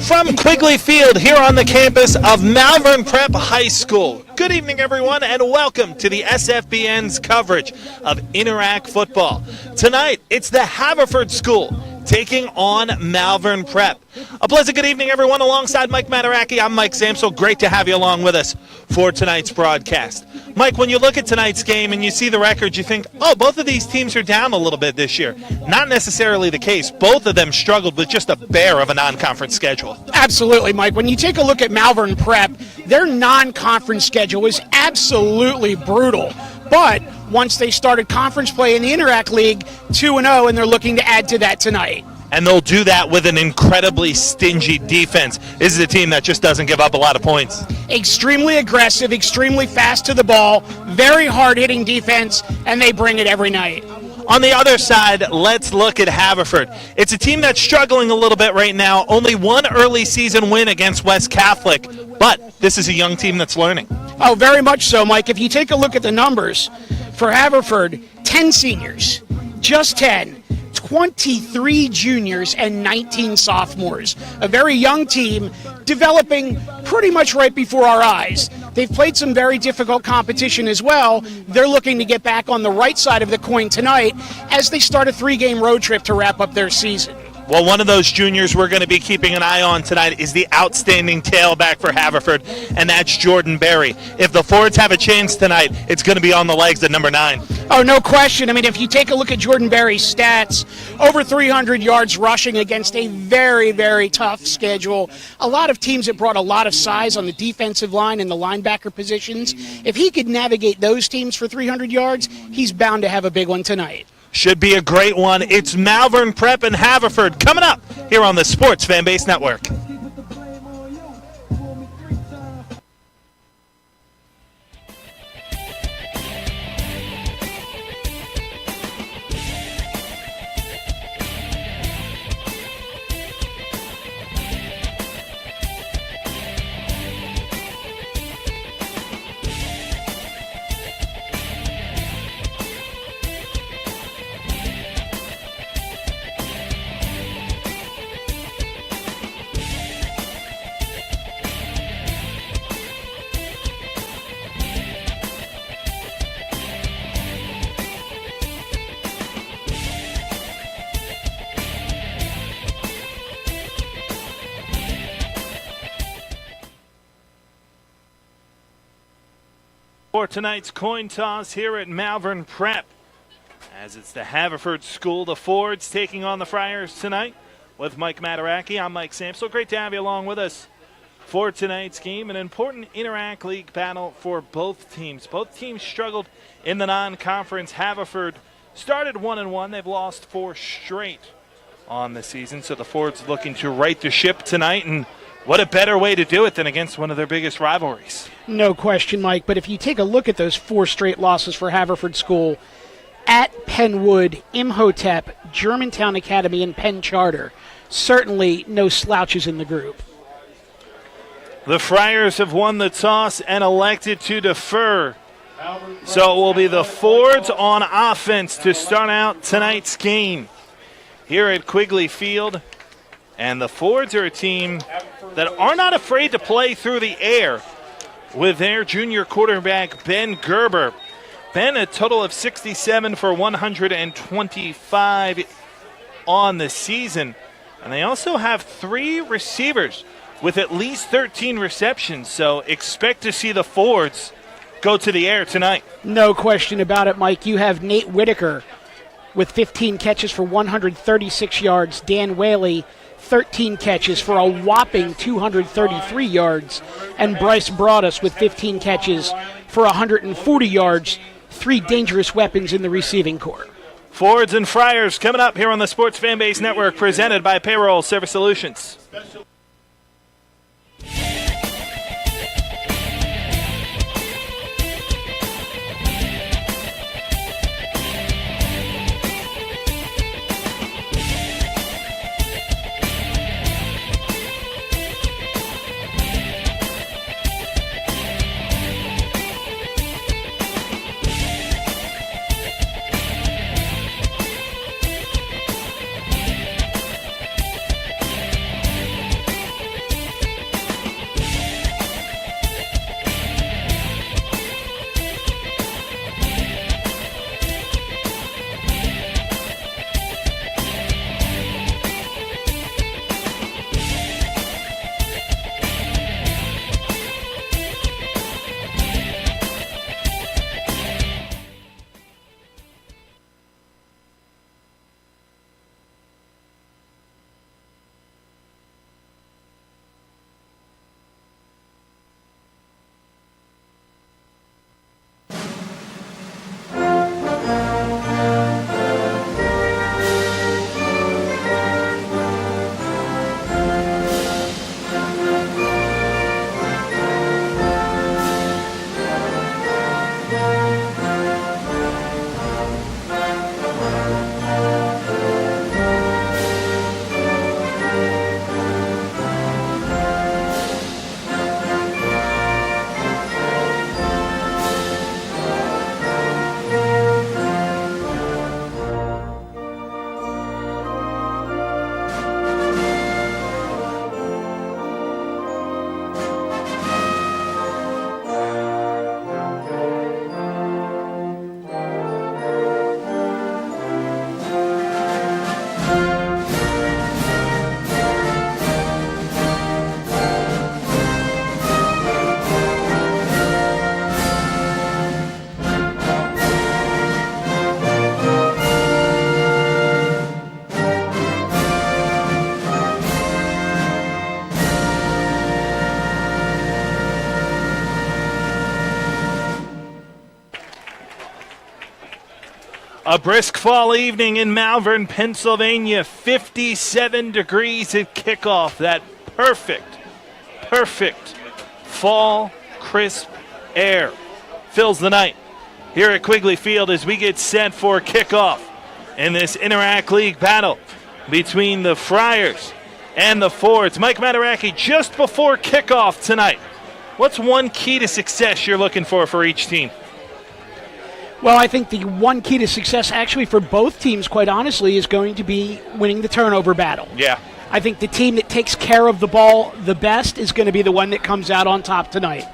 From Quigley Field here on the campus of Malvern Prep High School. Good evening, everyone, and welcome to the SFBN's coverage of Interact Football. Tonight, it's the Haverford School taking on Malvern Prep. A pleasant good evening, everyone. Alongside Mike Mataraki, I'm Mike Samsel. Great to have you along with us for tonight's broadcast. Mike, when you look at tonight's game and you see the record, you think, oh, both of these teams are down a little bit this year. Not necessarily the case. Both of them struggled with just a bear of a non-conference schedule. Absolutely, Mike. When you take a look at Malvern Prep, their non-conference schedule is absolutely brutal. But once they started conference play in the Interact League, 2-0, and they're looking to add to that tonight. And they'll do that with an incredibly stingy defense. This is a team that just doesn't give up a lot of points. Extremely aggressive, extremely fast to the ball, very hard-hitting defense, and they bring it every night. On the other side, let's look at Haverford. It's a team that's struggling a little bit right now. Only one early season win against West Catholic, but this is a young team that's learning. Oh, very much so, Mike. If you take a look at the numbers for Haverford, 10 seniors, just 10. 23 juniors and 19 sophomores. A very young team developing pretty much right before our eyes. They've played some very difficult competition as well. They're looking to get back on the right side of the coin tonight as they start a 3-game road trip to wrap up their season. Well, one of those juniors we're going to be keeping an eye on tonight is the outstanding tailback for Haverford, and that's Jordan Berry. If the Fords have a chance tonight, it's going to be on the legs at number 9. Oh, no question. I mean, if you take a look at Jordan Berry's stats, over 300 yards rushing against a very, very tough schedule. A lot of teams that brought a lot of size on the defensive line and the linebacker positions. If he could navigate those teams for 300 yards, he's bound to have a big one tonight. Should be a great one. It's Malvern Prep and Haverford coming up here on the Sports Fan Base Network. For tonight's coin toss here at Malvern Prep, as it's the Haverford School, the Fords taking on the Friars tonight. With Mike Mataraki, I'm Mike Samsel. Great to have you along with us for tonight's game. An important Interact League battle for both teams. Both teams struggled in the non-conference. Haverford started 1-1. They've lost 4 straight on the season, so the Fords looking to right the ship tonight, and what a better way to do it than against one of their biggest rivalries. No question, Mike, but if you take a look at those 4 straight losses for Haverford School, at Penwood, Imhotep, Germantown Academy, and Penn Charter, certainly no slouches in the group. The Friars have won the toss and elected to defer. So it will be the Fords on offense to start out tonight's game here at Quigley Field. And the Fords are a team that are not afraid to play through the air with their junior quarterback, Ben Gerber. Ben, a total of 67 for 125 on the season. And they also have 3 receivers with at least 13 receptions. So expect to see the Fords go to the air tonight. No question about it, Mike. You have Nate Whitaker with 15 catches for 136 yards. Dan Whaley, 13 catches for a whopping 233 yards. And Bryce Broadus with 15 catches for 140 yards. 3 dangerous weapons in the receiving corps. Fords and Friars coming up here on the Sports Fan Base Network, presented by Payroll Service Solutions. A brisk fall evening in Malvern, Pennsylvania. 57 degrees at kickoff. That perfect fall, crisp air fills the night here at Quigley Field as we get set for kickoff in this Interac League battle between the Friars and the Fords. Mike Mataraki, just before kickoff tonight, what's one key to success you're looking for each team? Well, I think the one key to success actually for both teams, quite honestly, is going to be winning the turnover battle. Yeah. I think the team that takes care of the ball the best is going to be the one that comes out on top tonight.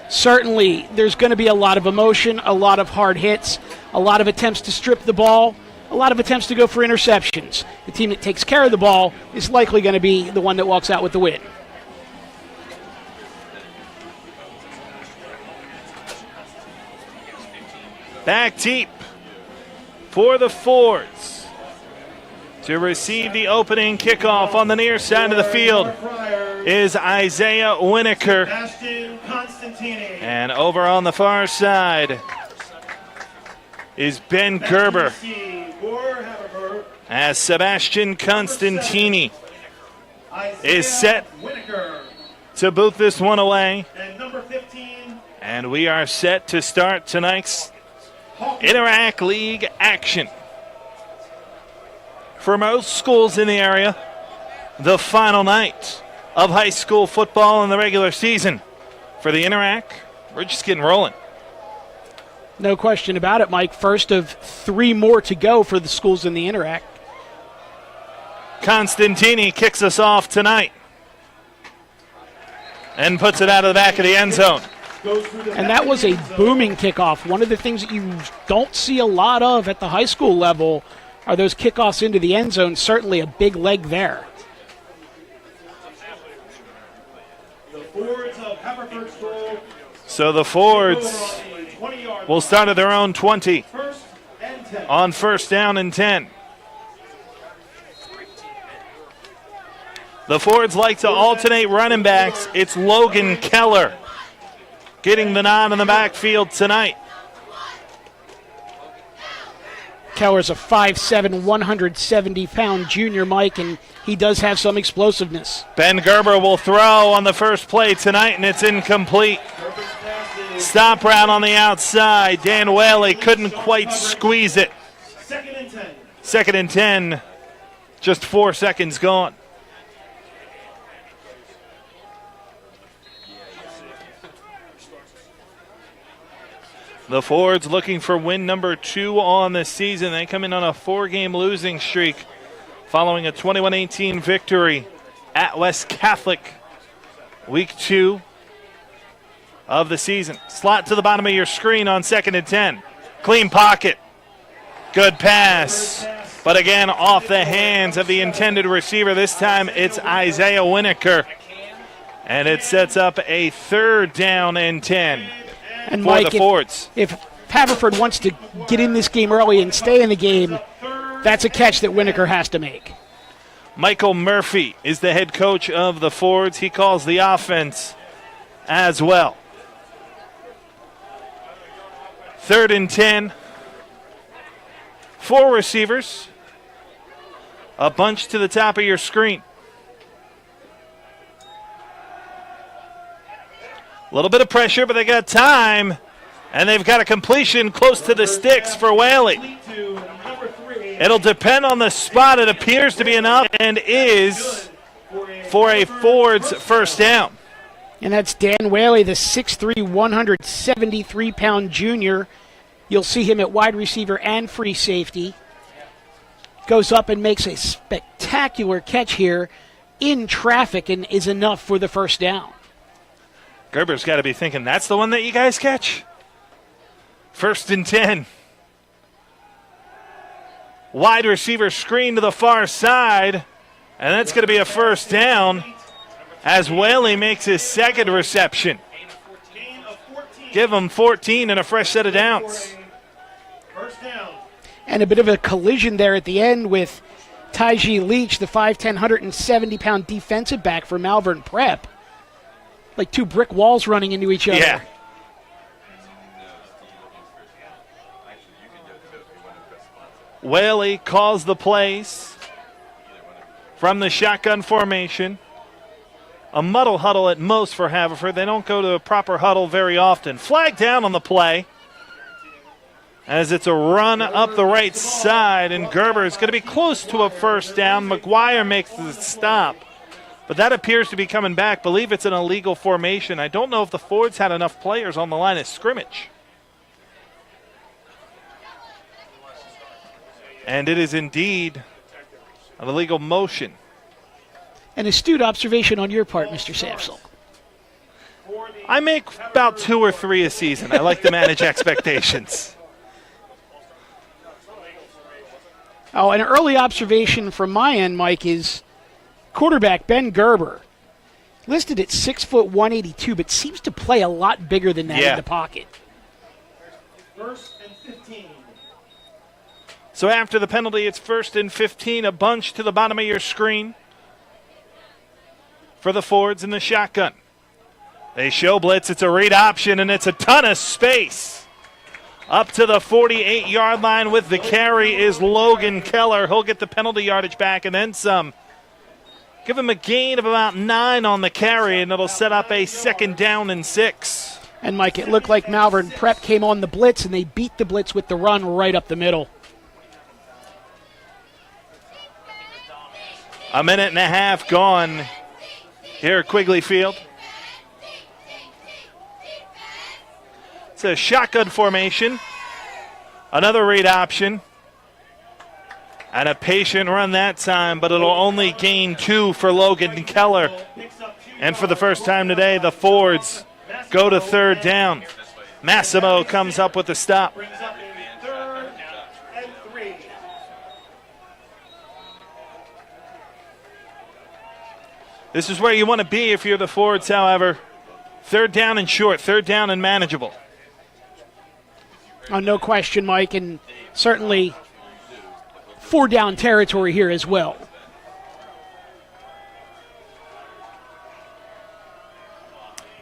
Certainly, there's going to be a lot of emotion, a lot of hard hits, a lot of attempts to strip the ball, a lot of attempts to go for interceptions. The team that takes care of the ball is likely going to be the one that walks out with the win. Back deep for the Fords to receive the opening kickoff on the near side of the field is Isaiah Winokur. And over on the far side is Ben Gerber as Sebastian Constantini is set to boot this one away. And we are set to start tonight's Interac League action. For most schools in the area, the final night of high school football in the regular season. For the Interac, we're just getting rolling. No question about it, Mike. First of 3 more to go for the schools in the Interac. Constantini kicks us off tonight and puts it out of the back of the end zone. And that was a booming kickoff. One of the things that you don't see a lot of at the high school level are those kickoffs into the end zone. Certainly a big leg there. So the Fords will start at their own 20 on first down and 10. The Fords like to alternate running backs. It's Logan Keller getting the nod in the backfield tonight. Keller's a 5'7", 170-pound junior, Mike, and he does have some explosiveness. Ben Gerber will throw on the first play tonight, and it's incomplete. Stop route on the outside. Dan Whaley couldn't quite squeeze it. Second and 10. Just 4 seconds gone. The Fords looking for win number 2 on the season. They come in on a 4-game losing streak following a 21-18 victory at West Catholic. Week 2 of the season. Slot to the bottom of your screen on 2nd and 10. Clean pocket. Good pass. But again, off the hands of the intended receiver. This time it's Isaiah Winokur. And it sets up a 3rd down and 10. And for Mike, the Fords. If Haverford wants to get in this game early and stay in the game, that's a catch that Winokur has to make. Michael Murphy is the head coach of the Fords. He calls the offense as well. 3rd and 10. 4 receivers. A bunch to the top of your screen. A little bit of pressure, but they got time. And they've got a completion close to the sticks for Whaley. It'll depend on the spot. It appears to be enough and is for a Ford's first down. And that's Dan Whaley, the 6'3", 173-pound junior. You'll see him at wide receiver and free safety. Goes up and makes a spectacular catch here in traffic and is enough for the first down. Gerber's got to be thinking, that's the one that you guys catch? 1st and 10. Wide receiver screen to the far side, and that's going to be a first down as Whaley makes his 2nd reception. Give him 14 and a fresh set of downs. And a bit of a collision there at the end with Tyjee Leach, the 5'10", 170-pound defensive back for Malvern Prep. Like 2 brick walls running into each other. Yeah. Whaley calls the plays from the shotgun formation. A muddle huddle at most for Haverford. They don't go to a proper huddle very often. Flag down on the play as it's a run up the right side, and Gerber is going to be close to a first down. McGuire makes the stop, but that appears to be coming back. Believe it's an illegal formation. I don't know if the Fords had enough players on the line of scrimmage. And it is indeed an illegal motion. An astute observation on your part, Mr. Safsel. I make about 2 or 3 a season. I like to manage expectations. Oh, an early observation from my end, Mike, is quarterback Ben Gerber, listed at 6 foot 182, but seems to play a lot bigger than that in the pocket. First and 15. So after the penalty, it's 1st and 15, a bunch to the bottom of your screen for the Fords in the shotgun. They show blitz. It's a read option, and it's a ton of space. Up to the 48-yard line with the carry is Logan Keller. He'll get the penalty yardage back and then some. Give him a gain of about 9 on the carry, and it'll set up a 2nd down and 6. And, Mike, it looked like Malvern Prep came on the blitz, and they beat the blitz with the run right up the middle. A minute and a half gone here at Quigley Field. It's a shotgun formation. Another read option. And a patient run that time, but it'll only gain 2 for Logan Keller. And for the first time today, the Fords go to 3rd down. Massimo comes up with the stop. This is where you want to be if you're the Fords, however. 3rd down and short, 3rd down and manageable. Oh, no question, Mike, and certainly 4-down territory here as well.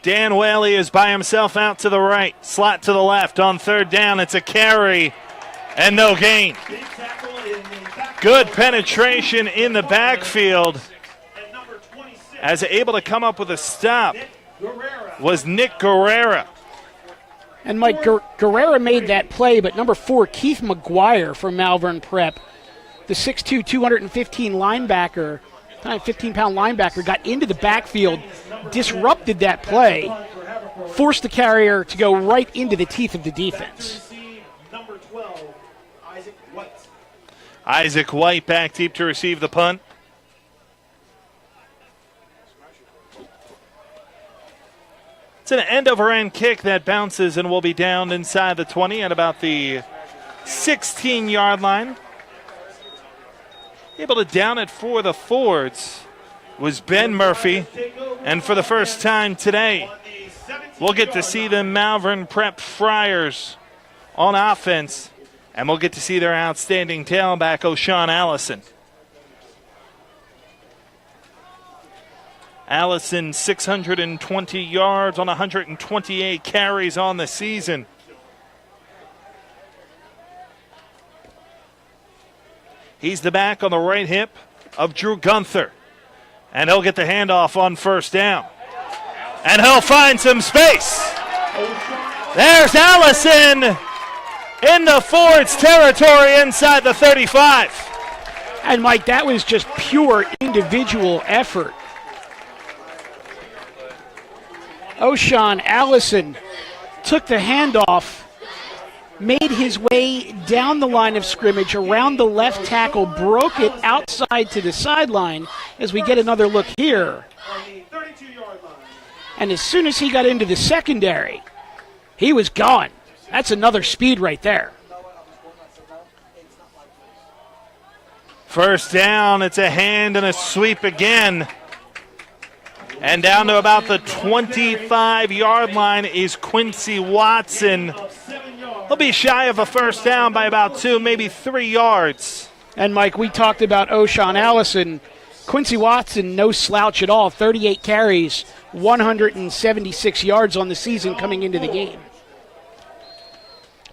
Dan Whaley is by himself out to the right, slot to the left on 3rd down. It's a carry and no gain. Good penetration in the backfield. As able to come up with a stop was Nick Guerrera. And Mike Guerrera made that play, but number 4, Keith McGuire from Malvern Prep, the 6'2", 215 linebacker, 15-pound linebacker, got into the backfield, disrupted that play, forced the carrier to go right into the teeth of the defense. Number 12, Isaac White. Isaac White back deep to receive the punt. It's an end-over-end kick that bounces and will be down inside the 20 at about the 16-yard line. Able to down it for the Fords was Ben Murphy. And for the first time today, we'll get to see the Malvern Prep Friars on offense. And we'll get to see their outstanding tailback, O'Shawn Allison. Allison, 620 yards on 128 carries on the season. He's the back on the right hip of Drew Gunther. And he'll get the handoff on 1st down. And he'll find some space. There's Allison in the Fords territory inside the 35. And, Mike, that was just pure individual effort. O'Shawn Allison took the handoff, made his way down the line of scrimmage around the left tackle, broke it outside to the sideline as we get another look here. And as soon as he got into the secondary, he was gone. That's another speed right there. 1st down, it's a hand and a sweep again. And down to about the 25-yard line is Quincy Watson. He'll be shy of a 1st down by about 2, maybe 3 yards. And, Mike, we talked about O'Shawn Allison. Quincy Watson, no slouch at all. 38 carries, 176 yards on the season coming into the game.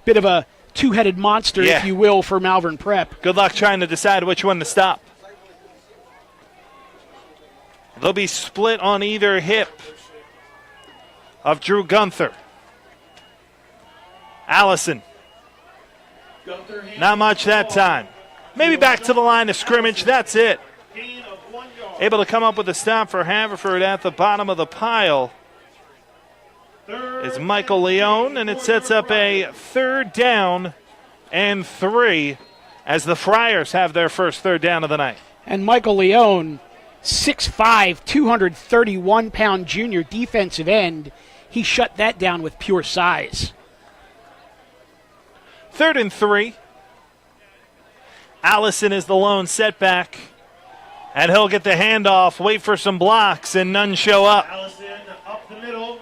Bit of a two-headed monster, Yeah. if you will, for Malvern Prep. Good luck trying to decide which one to stop. They'll be split on either hip of Drew Gunther. Allison, not much that time. Maybe back to the line of scrimmage, that's it. Gain of 1 yard. Able to come up with a stop for Haverford at the bottom of the pile is Michael Leone, and it sets up a 3rd down and 3 as the Friars have their first 3rd down of the night. And Michael Leone, 6'5", 231-pound junior defensive end, he shut that down with pure size. 3rd and 3. Allison is the lone setback, and he'll get the handoff, wait for some blocks, and none show up. Allison up the middle.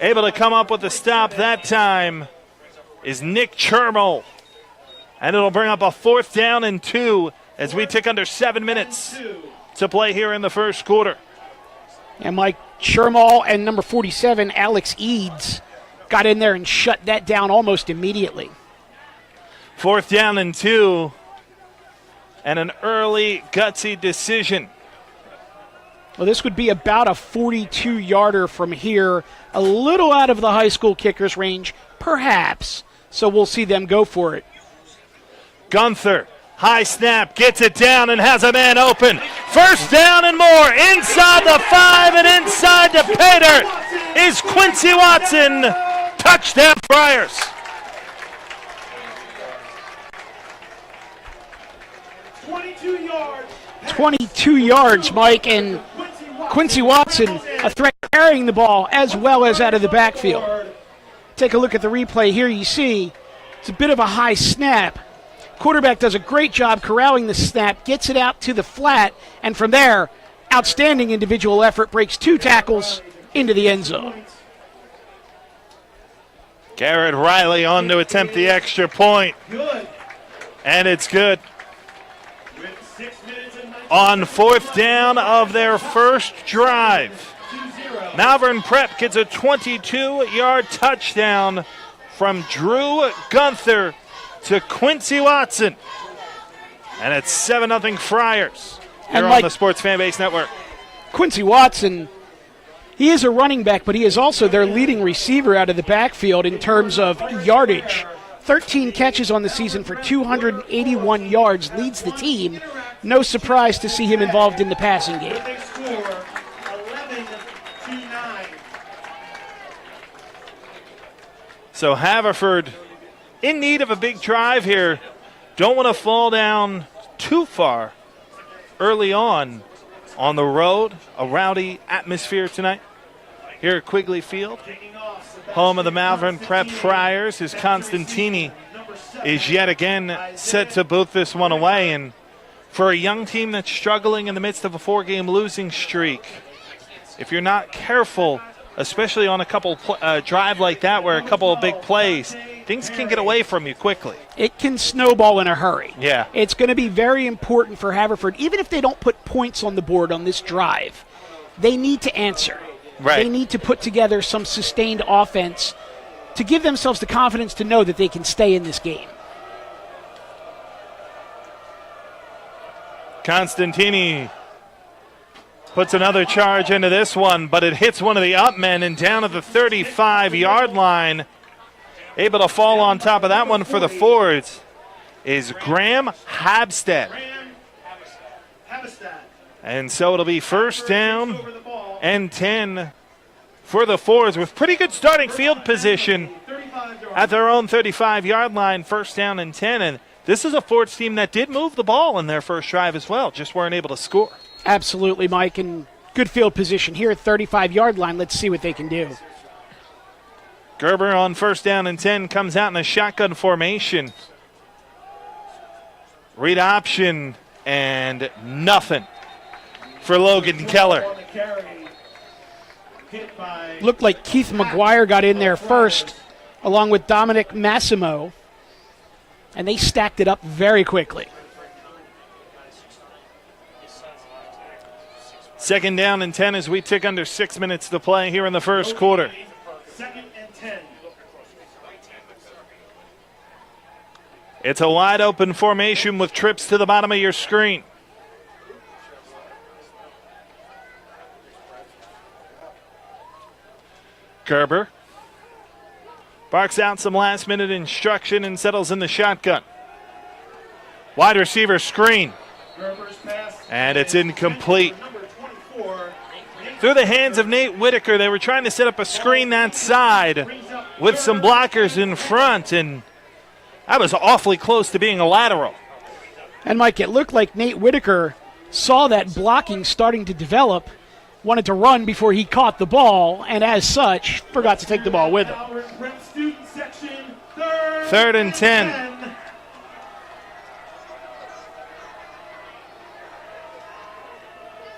Able to come up with a stop that time is Nick Chermel. And it'll bring up a 4th down and 2 as we tick under 7 minutes to play here in the first quarter. And Mike Shermall and number 47, Alex Eads, got in there and shut that down almost immediately. 4th down and 2, and an early gutsy decision. Well, this would be about a 42-yarder from here, a little out of the high school kicker's range, perhaps. So we'll see them go for it. Gunther, high snap, gets it down and has a man open. 1st down and more, inside the 5 and inside the pay dirt is Quincy Watson. Touchdown Friars. 22 yards. 22 yards, Mike, and Quincy Watson, a threat carrying the ball as well as out of the backfield. Take a look at the replay here. You see it's a bit of a high snap. Quarterback does a great job corralling the snap, gets it out to the flat, and from there, outstanding individual effort, breaks 2 tackles into the end zone. Garrett Riley on to attempt the extra point, Good. and it's good. With 6 minutes and 19 On 4th down of their first drive, 2-0. Malvern Prep gets a 22-yard touchdown from Drew Gunther to Quincy Watson. And it's 7-0 Friars here And on Mike- the Sports Fanbase Network. Quincy Watson, he is a running back, but he is also their leading receiver out of the backfield in terms of yardage. 13 catches on the season for 281 yards, leads the team. No surprise to see him involved in the passing game. They score 11-9. So Haverford in need of a big drive here. Don't want to fall down too far early on the road. A rowdy atmosphere tonight here at Quigley Field, home of the Malvern Prep Friars, as Constantini is yet again set to boot this one away. And for a young team that's struggling in the midst of a 4-game losing streak, if you're not careful, especially on a couple drive like that where a couple of big plays, things can get away from you quickly. It can snowball in a hurry. Yeah. It's going to be very important for Haverford, even if they don't put points on the board on this drive, they need to answer. Right. They need to put together some sustained offense to give themselves the confidence to know that they can stay in this game. Constantini puts another charge into this one, but it hits one of the up men and down at the 35-yard line. Able to fall on top of that one for the Fords is Graham Habstead. Haverford. And so it'll be 1st down and 10 for the Fords with pretty good starting field position at their own 35-yard line. 1st down and 10. And this is a Fords team that did move the ball in their first drive as well, just weren't able to score. Absolutely, Mike, and good field position here at 35-yard line. Let's see what they can do. Gerber on 1st down and 10 comes out in a shotgun formation. Read option and nothing for Logan Keller. On the carry. Hit by Looked like Keith McGuire got in there first, along with Dominic Massimo, and they stacked it up very quickly. 2nd down and 10 as we tick under 6 minutes to play here in the first quarter. 2nd and 10. It's a wide open formation with trips to the bottom of your screen. Gerber barks out some last-minute instruction and settles in the shotgun. Wide receiver screen. And it's incomplete. Through the hands of Nate Whitaker, they were trying to set up a screen that side with some blockers in front, and that was awfully close to being a lateral. And, Mike, it looked like Nate Whitaker saw that blocking starting to develop, wanted to run before he caught the ball, and as such, forgot to take the ball with him. 3rd and 10.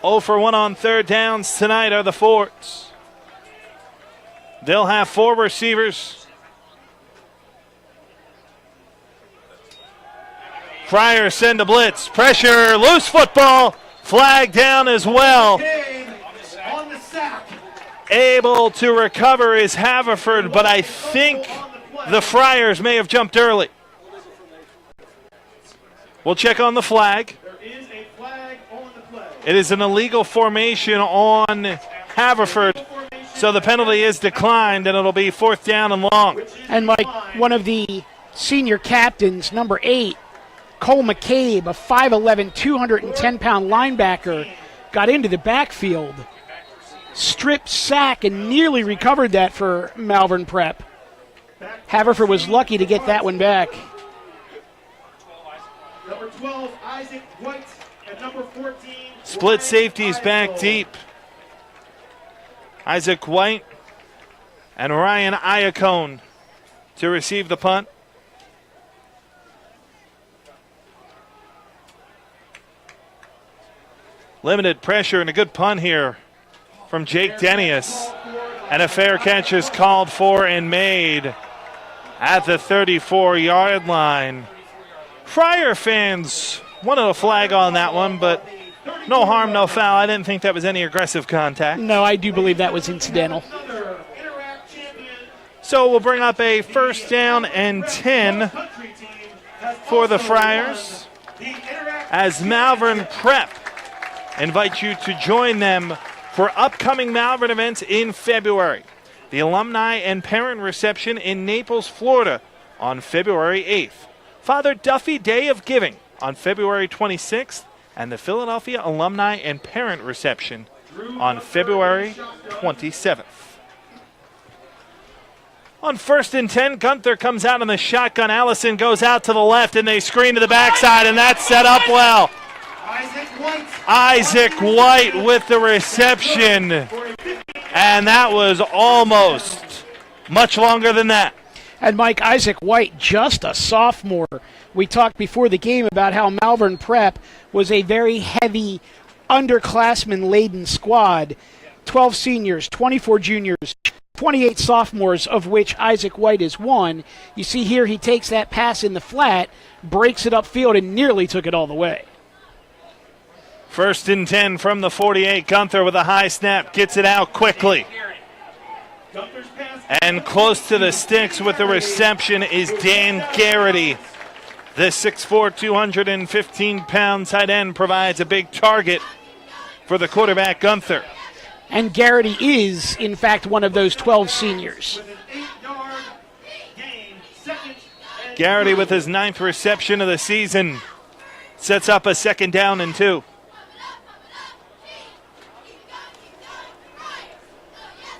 Oh for 1 on third downs tonight are the Forts. They'll have 4 receivers. Friars send a blitz. Pressure, loose football. Flag down as well. Able to recover is Haverford, but I think the Friars may have jumped early. We'll check on the flag. It is an illegal formation on Haverford, so the penalty is declined, and it'll be 4th down and long. And, Mike, one of the senior captains, number 8, Cole McCabe, a 5'11", 210-pound linebacker, got into the backfield, stripped sack, and nearly recovered that for Malvern Prep. Haverford was lucky to get that one back. Number 12, Isaac White, and number 14, Split safeties back deep. Isaac White and Ryan Iacone to receive the punt. Limited pressure and a good punt here from Jake Denius. And a fair catch is called for and made at the 34-yard line. Friar fans wanted a flag on that one, but no harm, no foul. I didn't think that was any aggressive contact. No, I do believe that was incidental. So we'll bring up a 1st down and 10 for the Friars as Malvern Prep invite you to join them for upcoming Malvern events in February. The alumni and parent reception in Naples, Florida on February 8th. Father Duffy Day of Giving on February 26th, and the Philadelphia Alumni and Parent Reception on February 27th. On 1st and 10, Gunther comes out in the shotgun. Allison goes out to the left, and they screen to the backside, and that's set up well. Isaac White with the reception, and that was almost much longer than that. And, Mike, Isaac White, just a sophomore. We talked before the game about how Malvern Prep was a very heavy, underclassmen-laden squad. 12 seniors, 24 juniors, 28 sophomores, of which Isaac White is one. You see here he takes that pass in the flat, breaks it upfield, and nearly took it all the way. 1st and 10 from the 48. Gunther with a high snap, gets it out quickly. And close to the sticks with the reception is Dan Garrity. The 6'4", 215-pound tight end provides a big target for the quarterback, Gunther. And Garrity is, in fact, one of those 12 seniors. Garrity with his 9th reception of the season sets up a 2nd down and 2.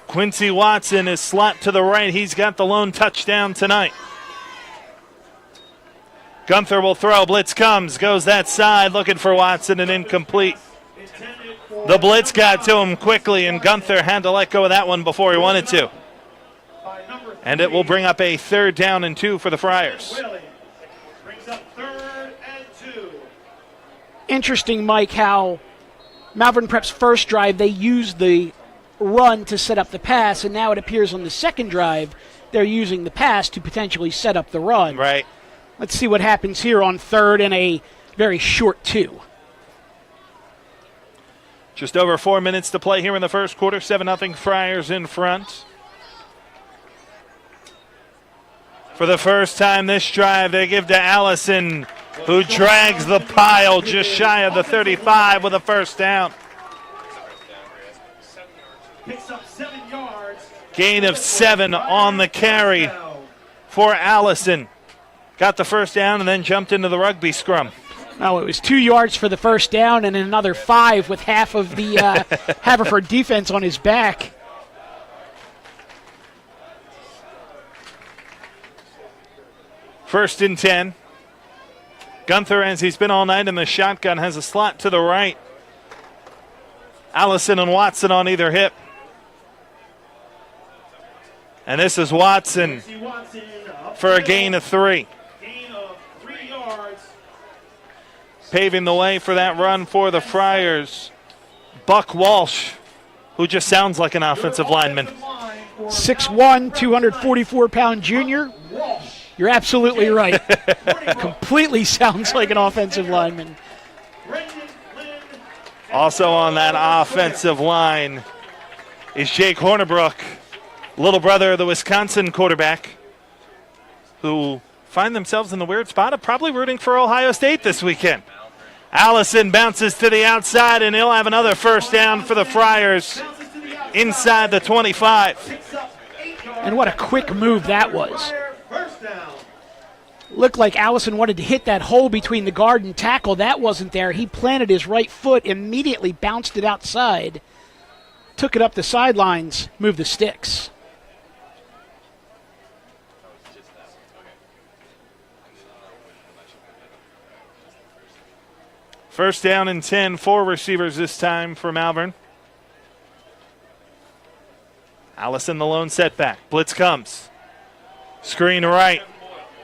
Quincy Watson is slot to the right. He's got the lone touchdown tonight. Gunther will throw. Blitz comes. Goes that side looking for Watson and incomplete. The blitz got to him quickly, and Gunther had to let go of that one before he wanted to. And it will bring up a 3rd down and 2 for the Friars. Interesting, Mike, how Malvern Prep's first drive, they used the run to set up the pass, and now it appears on the 2nd drive they're using the pass to potentially set up the run. Right. Let's see what happens here on 3rd and a very short 2. Just over 4 minutes to play here in the first quarter. 7-0 Friars in front. For the first time this drive, they give to Allison, who drags the pile just shy of the 35 with a first down. Picks up 7 yards. Gain of 7 on the carry for Allison. Got the first down and then jumped into the rugby scrum. Oh, it was 2 yards for the first down and another 5 with half of the Haverford defense on his back. First and 10. Gunther, as he's been all night in the shotgun, has a slot to the right. Allison and Watson on either hip. And this is Watson for a gain of 3. Gain of 3 yards. Paving the way for that run for the Friars. Buck Walsh, who just sounds like an offensive lineman. 6'1", 244-pound junior. You're absolutely right. Completely sounds like an offensive lineman. Also on that offensive line is Jake Hornibrook, little brother of the Wisconsin quarterback, who find themselves in the weird spot of probably rooting for Ohio State this weekend. Allison bounces to the outside, and he'll have another first down for the Friars inside the 25. And what a quick move that was. Looked like Allison wanted to hit that hole between the guard and tackle. That wasn't there. He planted his right foot, immediately bounced it outside, took it up the sidelines, moved the sticks. First down and 10, 4 receivers this time for Malvern. Allison the lone setback. Blitz comes. Screen right.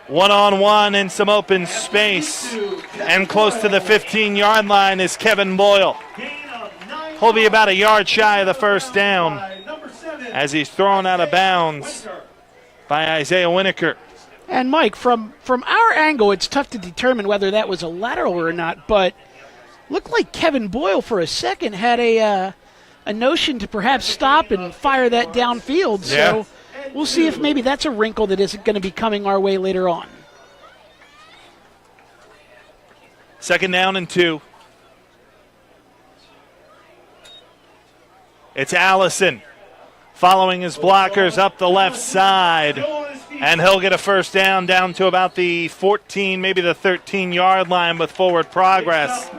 One-on-one in some open space. And close to the 15-yard line is Kevin Boyle. He'll be about a yard shy of the first down as he's thrown out of bounds by Isaiah Winokur. And Mike, from our angle, it's tough to determine whether that was a lateral or not, but looked like Kevin Boyle for a second had a notion to perhaps stop and fire that downfield. So we'll see if maybe that's a wrinkle that isn't going to be coming our way later on. Second down and 2. It's Allison following his blockers up the left side. And he'll get a first down to about the 14, maybe the 13-yard line with forward progress.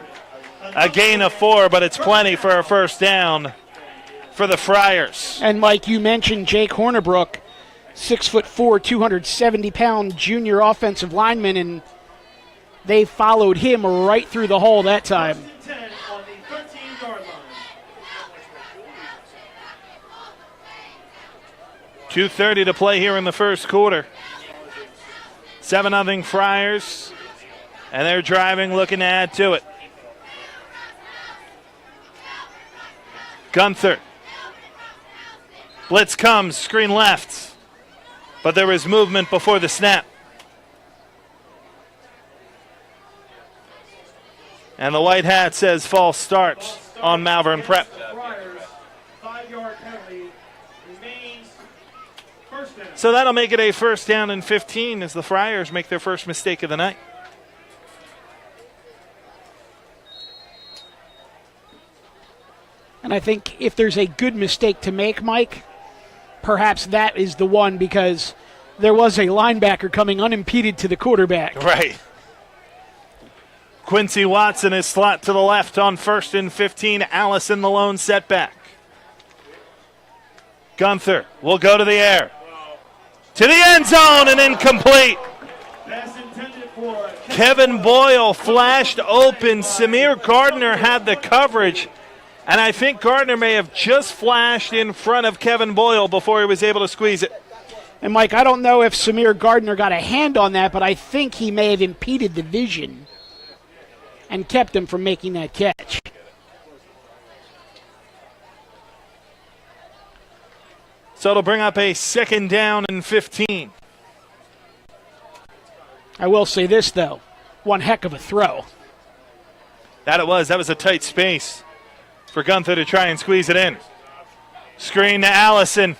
A gain of 4, but it's plenty for a first down for the Friars. And Mike, you mentioned Jake Hornibrook, 6'4", 270-pound junior offensive lineman, and they followed him right through the hole that time. 2:30 to play here in the first quarter. 7-0 Friars, and they're driving, looking to add to it. Gunther. Blitz comes, screen left, but there was movement before the snap. And the white hat says false start on Malvern Prep. 5-yard penalty remains. First down. So that'll make it a first down and 15 as the Friars make their first mistake of the night. And I think if there's a good mistake to make, Mike, perhaps that is the one, because there was a linebacker coming unimpeded to the quarterback. Right. Quincy Watson is slot to the left on first and 15. Allison the lone setback. Gunther will go to the air. To the end zone and incomplete. Kevin Boyle flashed open. Samir Gardner had the coverage. And I think Gardner may have just flashed in front of Kevin Boyle before he was able to squeeze it. And, Mike, I don't know if Samir Gardner got a hand on that, but I think he may have impeded the vision and kept him from making that catch. So it'll bring up a second down and 15. I will say this, though. One heck of a throw. That it was. That was a tight space for Gunther to try and squeeze it in. Screen to Allison.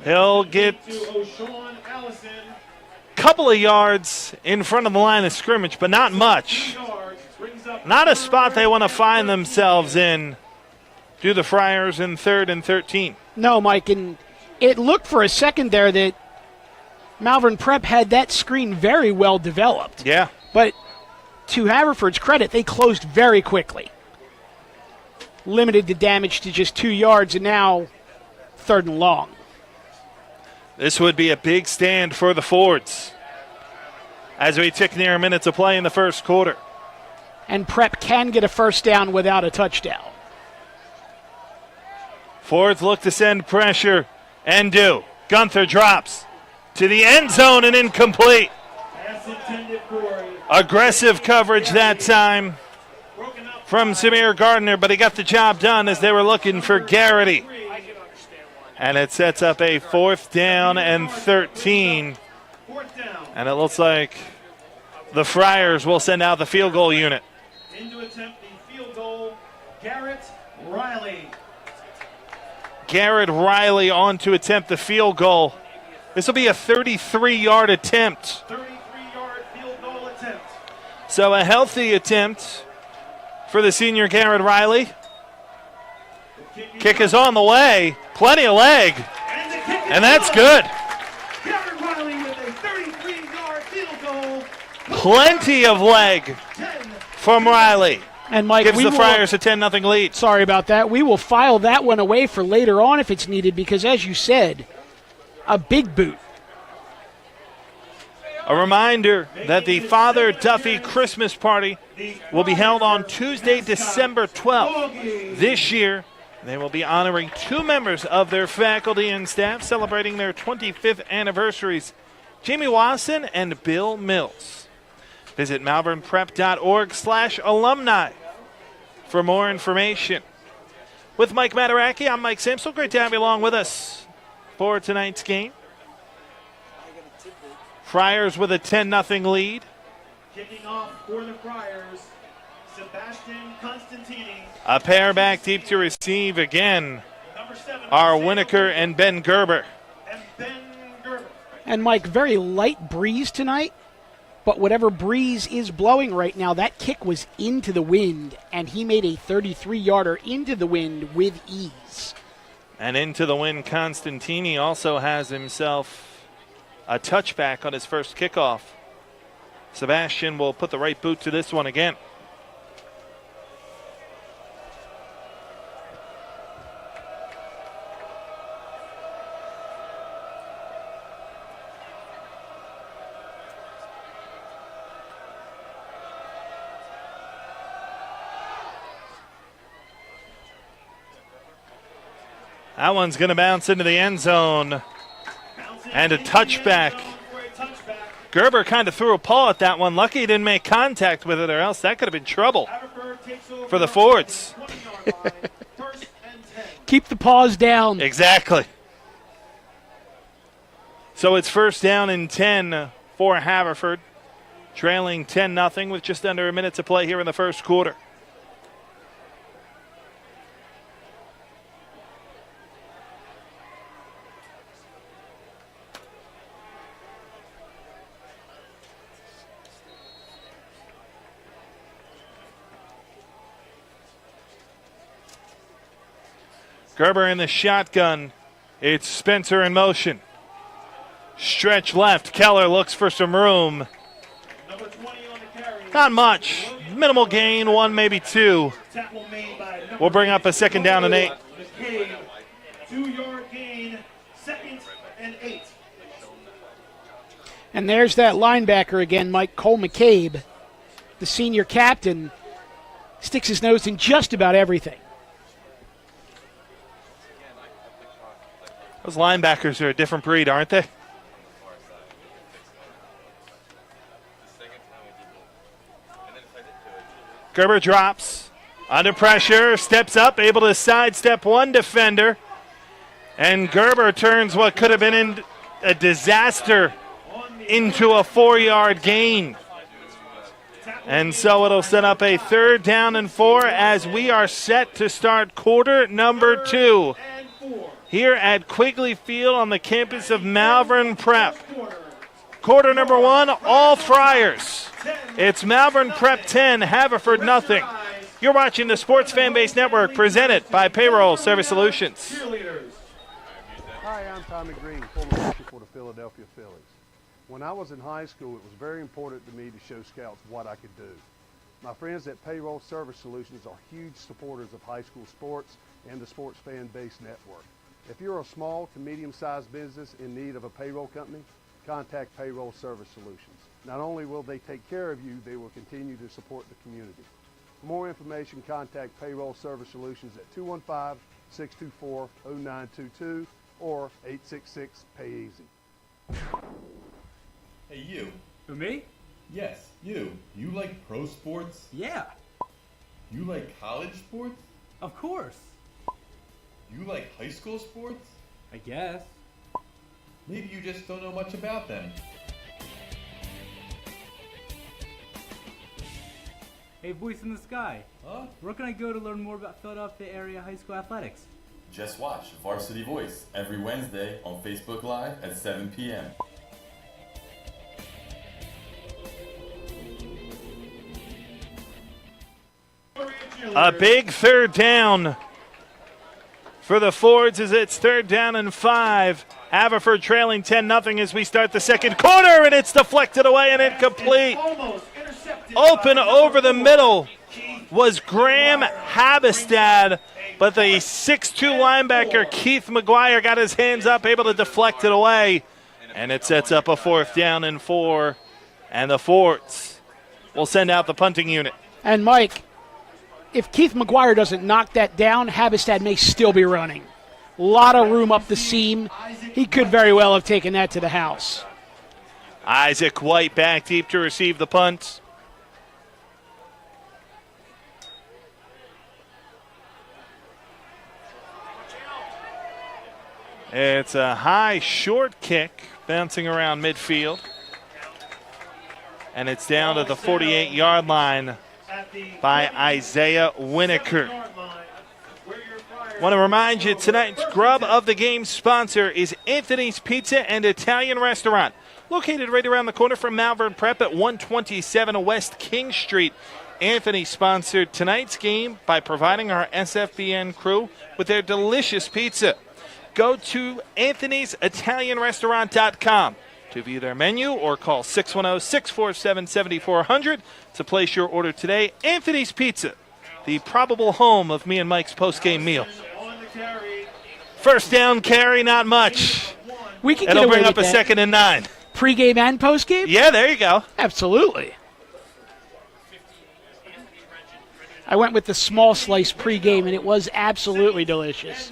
He'll get O'Shawn Allison. a couple of yards in front of the line of scrimmage, but not much. Not a spot they want to find themselves in. Do the Friars in 3rd and 13. No, Mike, and it looked for a second there that Malvern Prep had that screen very well developed. Yeah. But to Haverford's credit, they closed very quickly. Limited the damage to just 2 yards, and now 3rd and long. This would be a big stand for the Fords as we tick near a minute to play in the first quarter. And Prep can get a first down without a touchdown. Fords look to send pressure and do. Gunther drops to the end zone and incomplete. Pass intended for Aggressive coverage that time from Samir Gardner, but he got the job done as they were looking for Garrity. And it sets up a 4th down and 13. And it looks like the Friars will send out the field goal unit. In to attempt the field goal, Garrett Riley. Garrett Riley on to attempt the field goal. This will be a 33-yard attempt. 33-yard field goal attempt. So a healthy attempt for the senior Garrett Riley. Kick is on the way. Plenty of leg. And that's good. Garrett Riley with a 33-yard field goal. Plenty of leg from Riley. And Mike, Gives the Friars a 10-0 lead. Sorry about that. We will file that one away for later on if it's needed because, as you said, a big boot. A reminder that the Father Duffy Christmas party will be held on Tuesday, December 12th. This year, they will be honoring 2 members of their faculty and staff celebrating their 25th anniversaries, Jamie Wasson and Bill Mills. Visit malvernprep.org/alumni for more information. With Mike Mataraki, I'm Mike Samsel. Great to have you along with us for tonight's game. Friars with a 10-0 lead. Kicking off for the Friars, Sebastian Constantini. A pair back deep to receive again Number 7 are Winokur and Ben Gerber. and Ben Gerber. And, Mike, very light breeze tonight. But whatever breeze is blowing right now, that kick was into the wind, and he made a 33-yarder into the wind with ease. And into the wind, Constantini also has himself a touchback on his first kickoff. Sebastian will put the right boot to this one again. That one's going to bounce into the end zone. And a touchback. Gerber kind of threw a paw at that one. Lucky he didn't make contact with it, or else that could have been trouble for the Fords. Keep the paws down. Exactly. So it's 1st down and 10 for Haverford, trailing 10-0 with just under a minute to play here in the first quarter. Gerber in the shotgun. It's Spencer in motion. Stretch left. Keller looks for some room. Number 20 on the carry. Not much. Minimal gain, 1, maybe 2. Tackle made by number We'll bring up a 2nd down and 8. McCabe. 2-yard gain, 2nd and 8. And there's that linebacker again, Mike Cole McCabe, the senior captain, sticks his nose in just about everything. Those linebackers are a different breed, aren't they? Gerber drops. Under pressure, steps up, able to sidestep one defender. And Gerber turns what could have been a disaster into a 4-yard gain. And so it'll set up a 3rd down and 4 as we are set to start quarter number 2 here at Quigley Field on the campus of Malvern Prep. Quarter number one, all Friars. It's Malvern Prep 10, Haverford nothing. You're watching the Sports Fanbase Network presented by Payroll Service Solutions. Hi, I'm Tommy Green, former pitcher for the Philadelphia Phillies. When I was in high school, it was very important to me to show scouts what I could do. My friends at Payroll Service Solutions are huge supporters of high school sports and the Sports Fan Base Network. If you're a small to medium-sized business in need of a payroll company, contact Payroll Service Solutions. Not only will they take care of you, they will continue to support the community. For more information, contact Payroll Service Solutions at 215-624-0922 or 866-PAY-EASY. Hey, you. Who, me? Yes, you. You like pro sports? Yeah, You like college sports? of course. You like high school sports? I guess. Maybe you just don't know much about them. Hey, voice in the sky. Huh? Where can I go to learn more about Philadelphia area high school athletics? Just watch Varsity Voice every Wednesday on Facebook Live at 7 p.m. A big third down for the Fords as it's 3rd down and 5. Haverford trailing 10-0 as we start the second quarter, and it's deflected away and incomplete. Open over the middle was Graham Habestad, but the 6'2 linebacker Keith McGuire got his hands up, able to deflect it away, and it sets up a 4th down and 4, and the Fords will send out the punting unit. And Mike, if Keith McGuire doesn't knock that down, Habestad may still be running. A lot of room up the seam. He could very well have taken that to the house. Isaac White back deep to receive the punt. It's a high short kick bouncing around midfield. And it's down to the 48-yard line by Isaiah Winokur. Want to remind you, tonight's grub of the game sponsor is Anthony's Pizza and Italian Restaurant, located right around the corner from Malvern Prep at 127 West King Street. Anthony sponsored tonight's game by providing our SFBN crew with their delicious pizza. Go to anthonysitalianrestaurant.com to view their menu or call 610-647-7400 to place your order today. Anthony's Pizza, the probable home of me and Mike's post-game meal. 1st down carry, not much. We can It'll get away bring up with a that. 2nd and 9. Pre-game and post-game? Yeah, there you go. Absolutely. I went with the small slice pre-game, and it was absolutely delicious.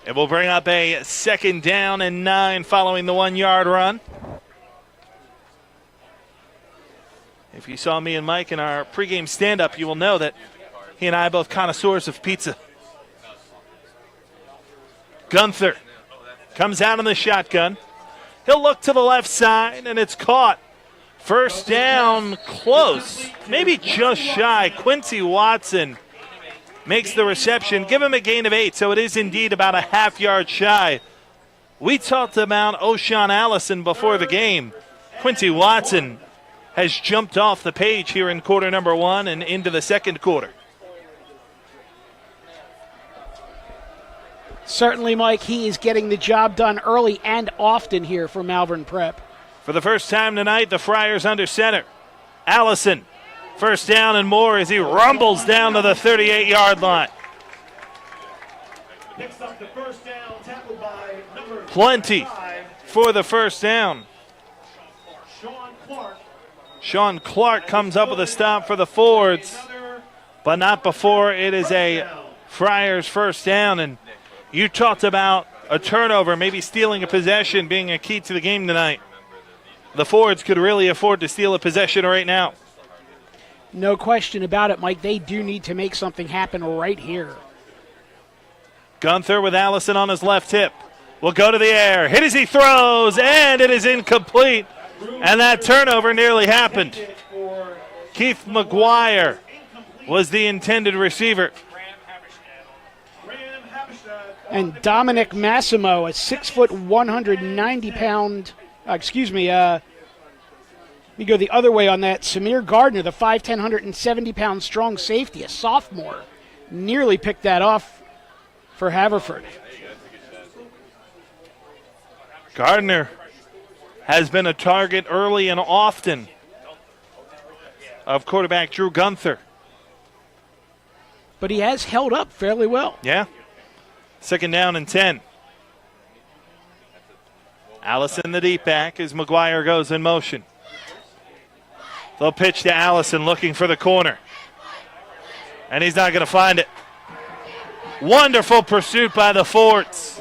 It will bring up a 2nd down and 9 following the 1-yard run. If you saw me and Mike in our pregame stand-up, you will know that he and I are both connoisseurs of pizza. Gunther comes out in the shotgun. He'll look to the left side, and it's caught. 1st down, close, maybe just shy. Quincy Watson makes the reception. Give him a gain of 8, so it is indeed about a half-yard shy. We talked about O'Shawn Allison before the game. Quincy Watson has jumped off the page here in quarter number 1 and into the 2nd quarter. Certainly, Mike, he is getting the job done early and often here for Malvern Prep. For the first time tonight, the Friars under center. Allison, 1st down and more as he rumbles down to the 38-yard line. Picks up the 1st down, tackled by number Plenty 5, for the 1st down. Sean Clark. Sean Clark comes up with a stop for the Fords, Another but not before it is a Friars 1st down. And you talked about a turnover, maybe stealing a possession being a key to the game tonight. The Fords could really afford to steal a possession right now. No question about it, Mike. They do need to make something happen right here. Gunther with Allison on his left hip. Will go to the air. Hit as he throws, and it is incomplete. And that turnover nearly happened. Keith McGuire was the intended receiver. Graham Haverford, And Dominic Massimo, a 6 foot, 190 pound, let me go the other way on that. Samir Gardner, the 5'10", 170 pound strong safety, a sophomore, nearly picked that off for Haverford. Gardner has been a target early and often of quarterback Drew Gunther. But he has held up fairly well. Yeah. 2nd down and 10. Allison the deep back as McGuire goes in motion. They'll pitch to Allison looking for the corner. And he's not going to find it. Wonderful pursuit by the Fords.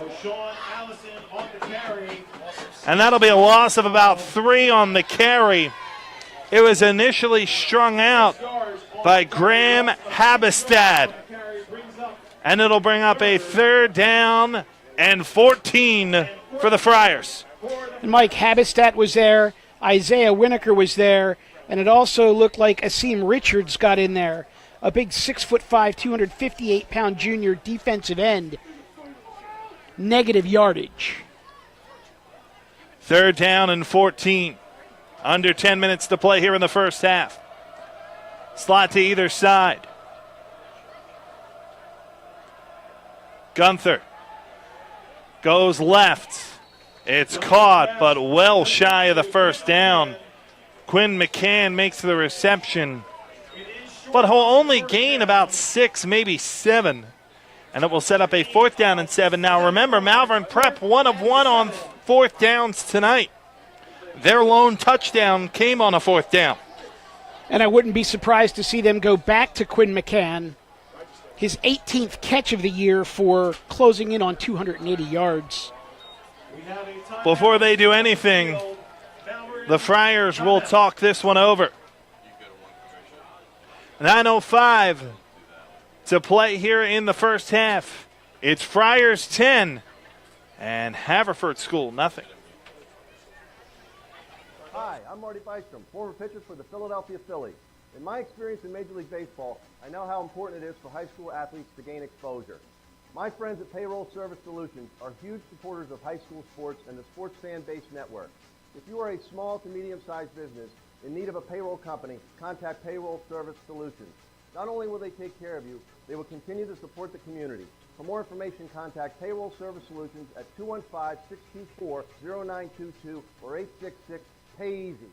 And that'll be a loss of about 3 on the carry. It was initially strung out by Graham Habestad. And it'll bring up a 3rd down and 14 for the Friars. And Mike Habestad was there. Isaiah Winokur was there. And it also looked like Asim Richards got in there. A big 6'5", 258 pound junior defensive end. Negative yardage. 3rd down and 14. Under 10 minutes to play here in the first half. Slot to either side. Gunther goes left. It's caught, but well shy of the first down. Quinn McCann makes the reception, but he'll only gain about 6, maybe 7. And it will set up a 4th down and 7. Now remember, Malvern Prep 1 of 1 on 4th downs tonight. Their lone touchdown came on a 4th down. And I wouldn't be surprised to see them go back to Quinn McCann, his 18th catch of the year for closing in on 280 yards. Before they do anything, the Friars will talk this one over. 9:05 to play here in the first half. It's Friars 10 and Haverford School nothing. Hi, I'm Marty Bystrom, former pitcher for the Philadelphia Phillies. In my experience in Major League Baseball, I know how important it is for high school athletes to gain exposure. My friends at Payroll Service Solutions are huge supporters of high school sports and the sports fan-based network. If you are a small to medium-sized business in need of a payroll company, contact Payroll Service Solutions. Not only will they take care of you, they will continue to support the community. For more information, contact Payroll Service Solutions at 215-624-0922 or 866-PAY-EASY.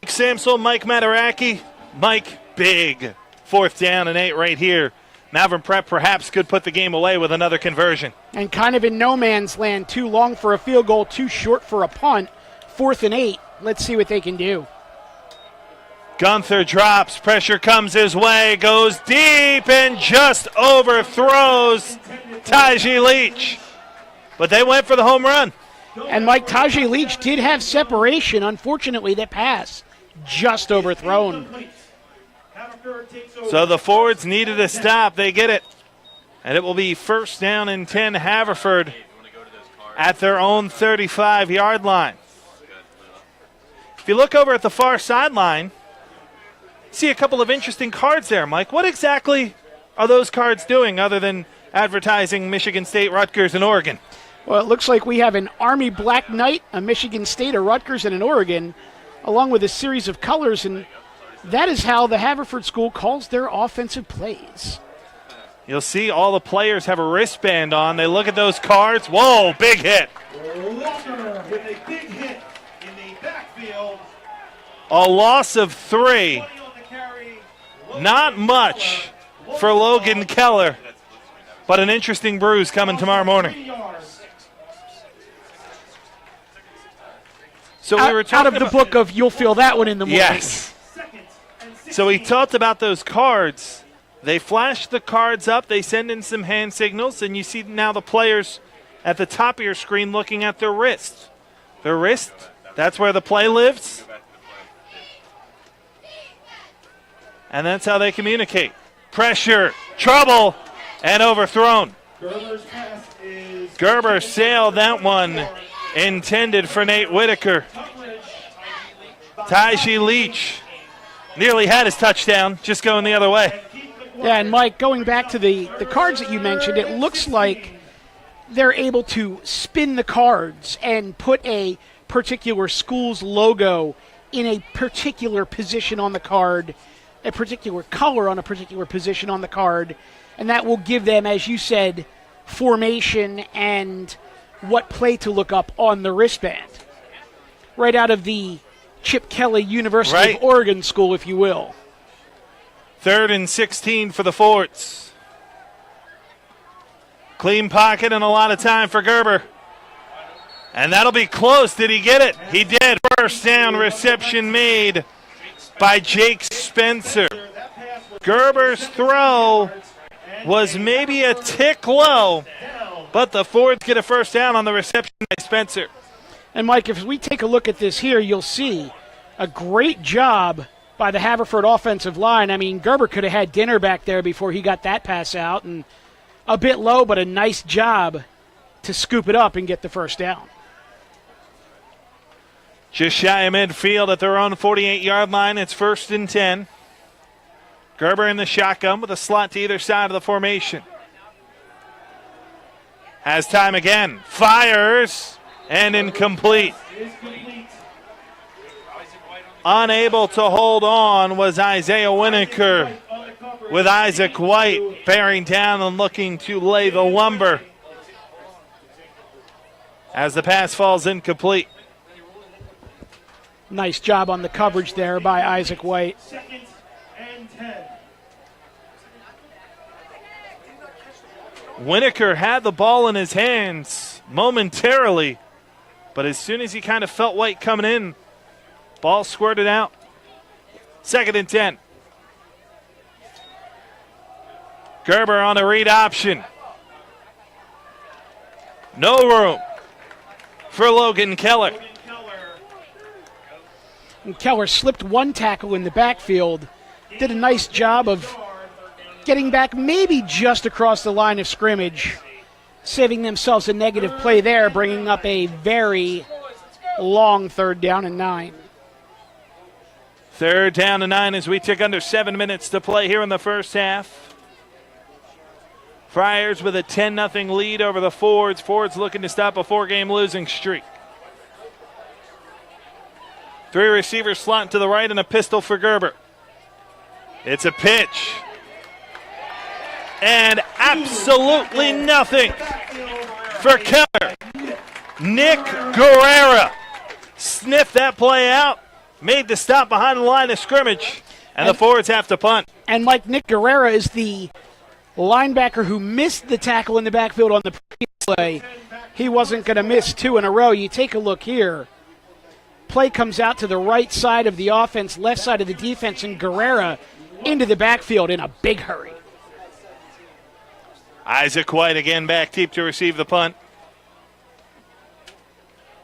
Mike Samsel, Mike Mataraki. Mike, big 4th down and 8 right here. Malvern Prep perhaps could put the game away with another conversion. And kind of in no man's land, too long for a field goal, too short for a punt. 4th and 8. Let's see what they can do. Gunther drops, pressure comes his way, goes deep and just overthrows Taji Leach. But they went for the home run. And Mike, Taji Leach did have separation. Unfortunately, that pass just overthrown. So the Fords needed a stop. They get it. And it will be 1st down and 10 Haverford at their own 35-yard line. If you look over at the far sideline, see a couple of interesting cards there, Mike. What exactly are those cards doing other than advertising Michigan State, Rutgers, and Oregon? Well, it looks like we have an Army Black Knight, a Michigan State, a Rutgers, and an Oregon, along with a series of colors, and that is how the Haverford School calls their offensive plays. You'll see all the players have a wristband on. They look at those cards. Whoa, big hit. Walker with a big hit in the backfield. A loss of 3. Not much for Logan Keller, but an interesting bruise coming tomorrow morning. So we were out of the book of you'll feel that one in the morning. Yes. So we talked about those cards. They flash the cards up. They send in some hand signals, and you see now the players at the top of your screen looking at their wrist. Their wrist, that's where the play lives. And that's how they communicate. Pressure, trouble, and overthrown. Gerber sailed that one, intended for Nate Whitaker. Taji Leach nearly had his touchdown, just going the other way. Yeah, and Mike, going back to the cards that you mentioned, it looks like they're able to spin the cards and put a particular school's logo in a particular position on the card, a particular color on a particular position on the card, and that will give them, as you said, formation and what play to look up on the wristband. Right out of the Chip Kelly University of Oregon school, if you will. 3rd and 16 for the Forts. Clean pocket and a lot of time for Gerber. And that'll be close. Did he get it? He did. First down, reception made by Jake Spencer. Gerber's throw was maybe a tick low, but the Fords get a first down on the reception by Spencer. And Mike, if we take a look at this here, you'll see a great job by the Haverford offensive line. I mean, Gerber could have had dinner back there before he got that pass out, and a bit low, but a nice job to scoop it up and get the first down. Just shy of midfield at their own 48-yard line. It's 1st and 10. Gerber in the shotgun with a slot to either side of the formation. Has time again. Fires and incomplete. Unable to hold on was Isaiah Winokur, with Isaac White bearing down and looking to lay the lumber as the pass falls incomplete. Nice job on the coverage there by Isaac White. 2nd and 10. Winokur had the ball in his hands momentarily, but as soon as he kind of felt White coming in, ball squirted out. 2nd and 10. Gerber on a read option. No room for Logan Keller. And Keller slipped one tackle in the backfield, did a nice job of getting back maybe just across the line of scrimmage, saving themselves a negative play there, bringing up a very long 3rd down and 9. 3rd down and 9 as we took under 7 minutes to play here in the first half. Friars with a 10-0 lead over the Fords. Fords looking to stop a 4-game losing streak. 3 receivers slot to the right and a pistol for Gerber. It's a pitch. And absolutely nothing for Keller. Nick Guerrera sniffed that play out, made the stop behind the line of scrimmage, and the Forwards have to punt. And Mike, Nick Guerrera is the linebacker who missed the tackle in the backfield on the previous play. He wasn't going to miss 2 in a row. You take a look here. Play comes out to the right side of the offense, left side of the defense, and Guerrera into the backfield in a big hurry. Isaac White again back deep to receive the punt.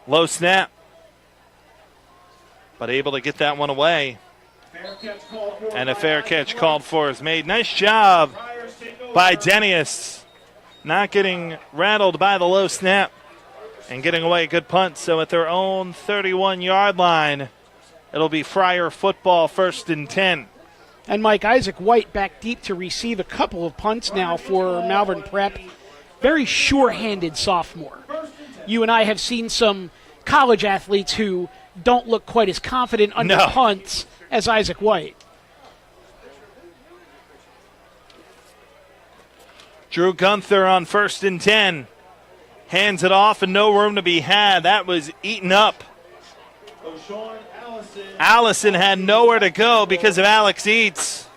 Low snap, but able to get that one away. And a fair catch called for is made. Nice job by Denius, not getting rattled by the low snap and getting away a good punt. So at their own 31-yard line, it'll be Friar football, 1st and 10. And Mike, Isaac White back deep to receive a couple of punts now for Malvern Prep. Very sure-handed sophomore. You and I have seen some college athletes who don't look quite as confident under punts as Isaac White. Drew Gunther on 1st and 10. Hands it off and no room to be had. That was eaten up. Allison had nowhere to go because of Alex Eads.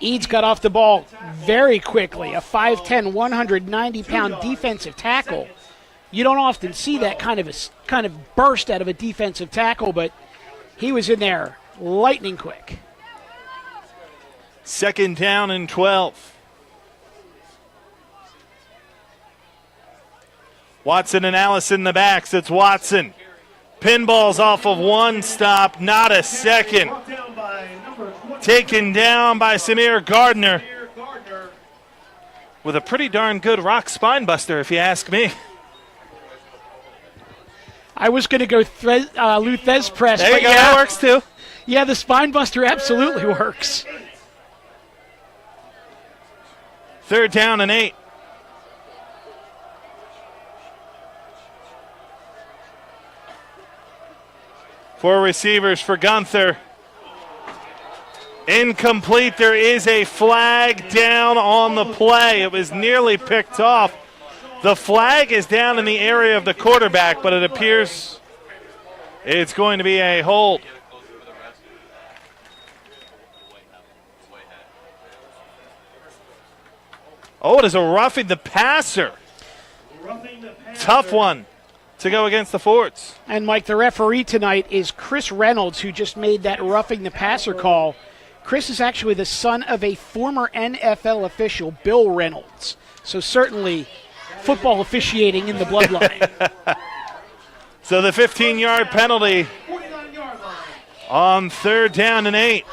Eads got off the ball very quickly. A 5'10", 190-pound defensive tackle. You don't often see that kind of burst out of a defensive tackle, but he was in there lightning quick. 2nd down and 12. Watson and Allison in the backs. It's Watson. Pinballs off of one stop, not a second. Taken down by Samir Gardner with a pretty darn good rock spine buster, if you ask me. I was going to go Luthez press. There but you go. yeah, That works too. Yeah, the spine buster absolutely works. 3rd down and 8. Four receivers for Gunther. Incomplete. There is a flag down on the play. It was nearly picked off. The flag is down in the area of the quarterback, but it appears it's going to be a hold. Oh, it is a roughing the passer. Tough one to go against the Fords. And, Mike, the referee tonight is Chris Reynolds, who just made that roughing the passer call. Chris is actually the son of a former NFL official, Bill Reynolds. So certainly football officiating in the bloodline. So the 15-yard penalty on 3rd down and 8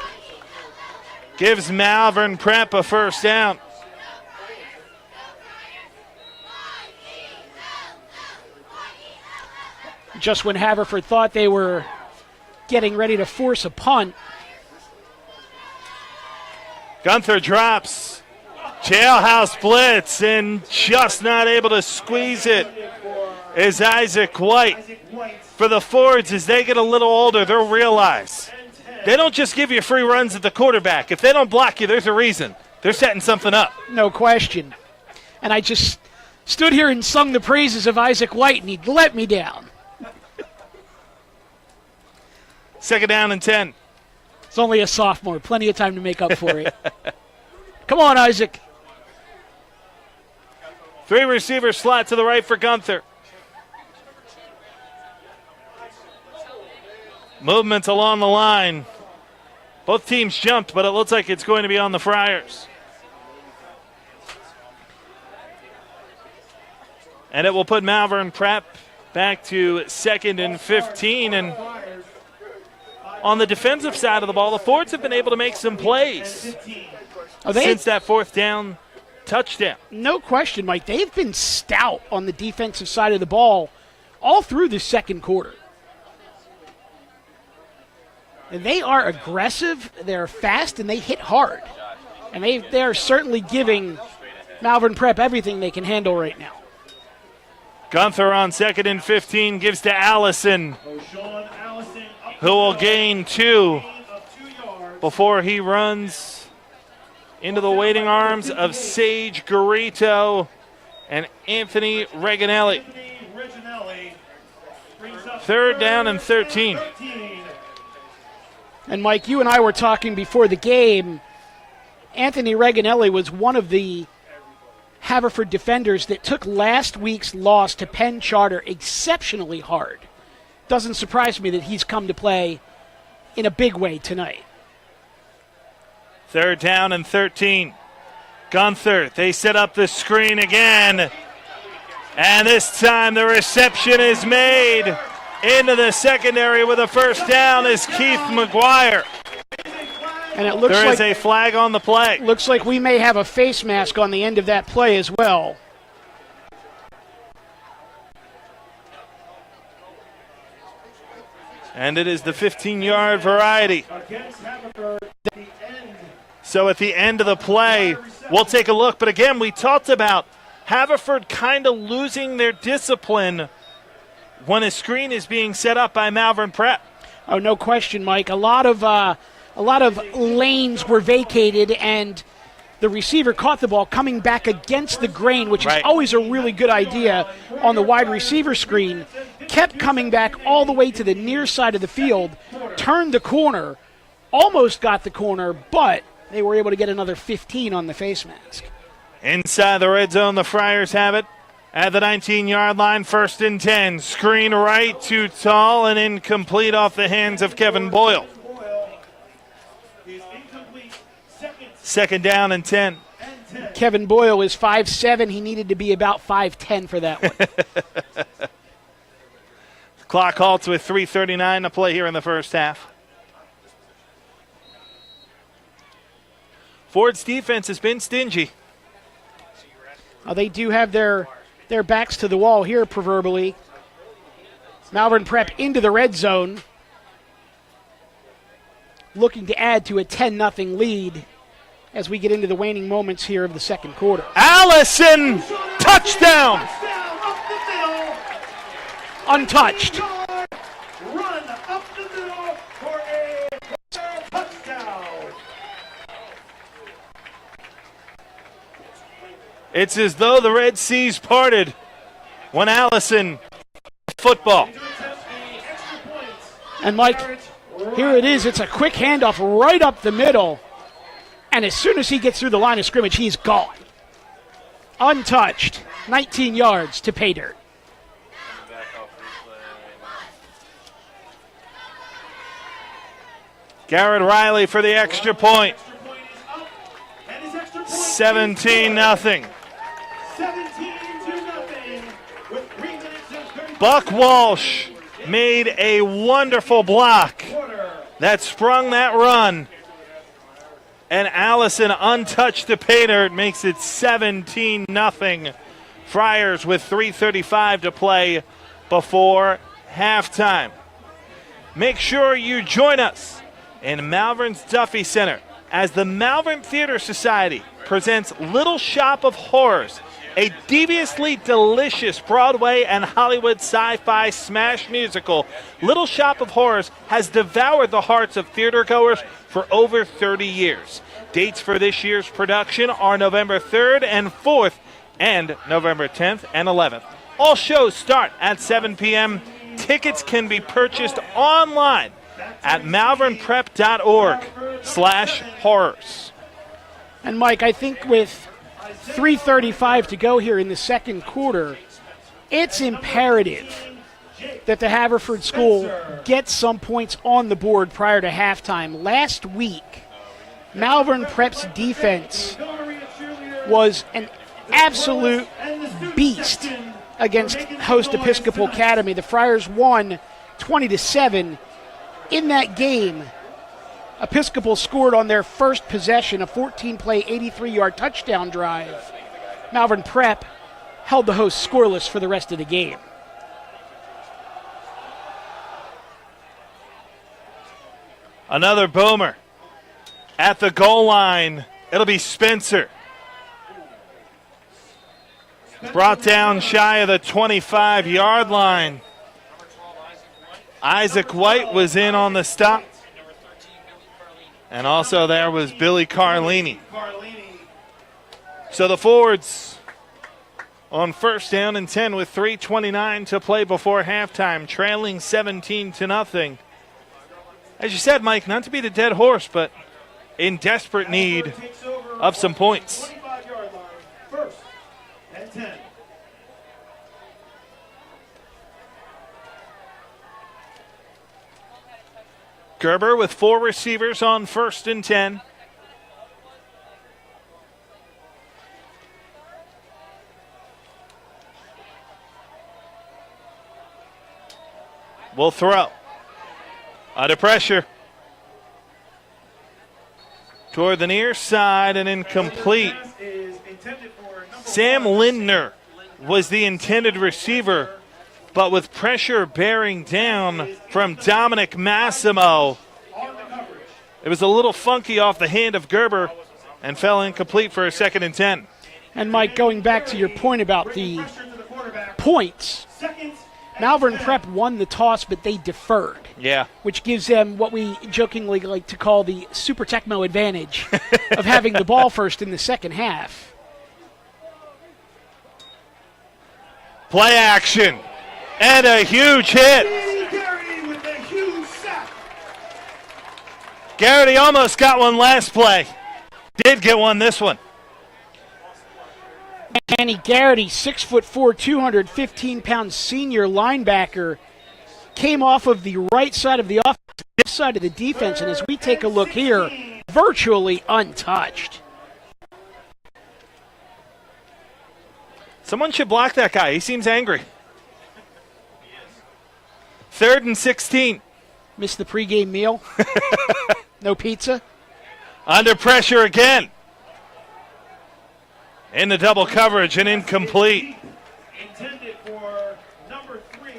gives Malvern Prep a first down. Just when Haverford thought they were getting ready to force a punt. Gunther drops. Jailhouse blitz and just not able to squeeze it is Isaac White. For the Fords, as they get a little older, they'll realize they don't just give you free runs at the quarterback. If they don't block you, there's a reason. They're setting something up. No question. And I just stood here and sung the praises of Isaac White, and he let me down. 2nd down and 10. It's only a sophomore. Plenty of time to make up for it. Come on, Isaac. 3 receiver slot to the right for Gunther. Movement along the line. Both teams jumped, but it looks like it's going to be on the Friars. And it will put Malvern Prep back to 2nd and 15. And on the defensive side of the ball, the Fords have been able to make some plays since that 4th down touchdown. No question, Mike. They've been stout on the defensive side of the ball all through the second quarter. And they are aggressive, they're fast, and they hit hard. And they are certainly giving Malvern Prep everything they can handle right now. Gunther on 2nd and 15 gives to Allison, who will gain 2 before he runs into the waiting arms of Sage Garito and Anthony Reganelli. 3rd down and 13. And, Mike, you and I were talking before the game. Anthony Reganelli was one of the Haverford defenders that took last week's loss to Penn Charter exceptionally hard. Doesn't surprise me that he's come to play in a big way tonight. 3rd down and 13. Gunther, they set up the screen again. And this time the reception is made into the secondary with a first down is Keith McGuire. And it looks there like is a flag on the play. Looks like we may have a face mask on the end of that play as well. And it is the 15-yard variety. So at the end of the play, we'll take a look. But again, we talked about Haverford kind of losing their discipline when a screen is being set up by Malvern Prep. Oh, no question, Mike. A lot of lanes were vacated, and the receiver caught the ball coming back against the grain, which is always a really good idea on the wide receiver screen. Kept coming back all the way to the near side of the field, turned the corner, almost got the corner, but they were able to get another 15 on the face mask. Inside the red zone, the Friars have it at the 19-yard line, 1st and 10. Screen right, too tall and incomplete off the hands of Kevin Boyle. 2nd down and 10. Kevin Boyle is 5'7". He needed to be about 5'10" for that one. Clock halts with 3:39 to play here in the first half. Ford's defense has been stingy. They do have their backs to the wall here, proverbially. Malvern Prep into the red zone, looking to add to a 10-0 lead as we get into the waning moments here of the second quarter. Allison, touchdown! Up the middle. Untouched. Run up the middle for a touchdown. It's as though the Red Seas parted when Allison football. And Mike, here it is. It's a quick handoff right up the middle. And as soon as he gets through the line of scrimmage, he's gone. Untouched. 19 yards to pay dirt. Garrett Riley for the extra point. 17-0. 17-0 with 3 minutes and 30 Buck Walsh made a wonderful block that sprung that run. And Allison untouched to pay dirt makes it 17-0. Friars with 3:35 to play before halftime. Make sure you join us in Malvern's Duffy Center as the Malvern Theater Society presents Little Shop of Horrors, a deviously delicious Broadway and Hollywood sci-fi smash musical. Little Shop of Horrors has devoured the hearts of theatergoers for over 30 years. Dates for this year's production are November 3rd and 4th and November 10th and 11th. All shows start at 7 p.m. Tickets can be purchased online at malvernprep.org/horrors. And Mike, I think with 3:35 to go here in the second quarter, it's imperative that the Haverford school gets some points on the board prior to halftime. Last week, Malvern Prep's defense was an absolute beast against host Episcopal Academy. The Friars won 20-7. In that game, Episcopal scored on their first possession, a 14-play, 83-yard touchdown drive. Malvern Prep held the hosts scoreless for the rest of the game. Another boomer at the goal line. It'll be Spencer. Brought down shy of the 25-yard line. Isaac White was in on the stop. And also there was Billy Carlini. So the forwards on first down and 10 with 3:29 to play before halftime, trailing 17-0. As you said, Mike, not to be the dead horse, but in desperate need of some points. 25-yard line. First and 10. Gerber with 4 receivers on first and 10. Will throw. Under pressure. Toward the near side and incomplete. Sam Lindner was the intended receiver, but with pressure bearing down from Dominic Massimo, it was a little funky off the hand of Gerber and fell incomplete for a 2nd and 10. And Mike, going back to your point about the points, Malvern Prep won the toss, but they deferred. Yeah. Which gives them what we jokingly like to call the Super Tecmo advantage of having the ball first in the second half. Play action. And a huge hit. Garrity with a huge sack. Garrity almost got one last play. Did get one this one. Danny Garrity, 6'4", 215-pound senior linebacker, came off of the right side of the offense, this side of the defense, and as we take a look here, virtually untouched. Someone should block that guy. He seems angry. 3rd and 16. Missed the pregame meal. No pizza. Under pressure again. In the double coverage and incomplete. Intended for number 3,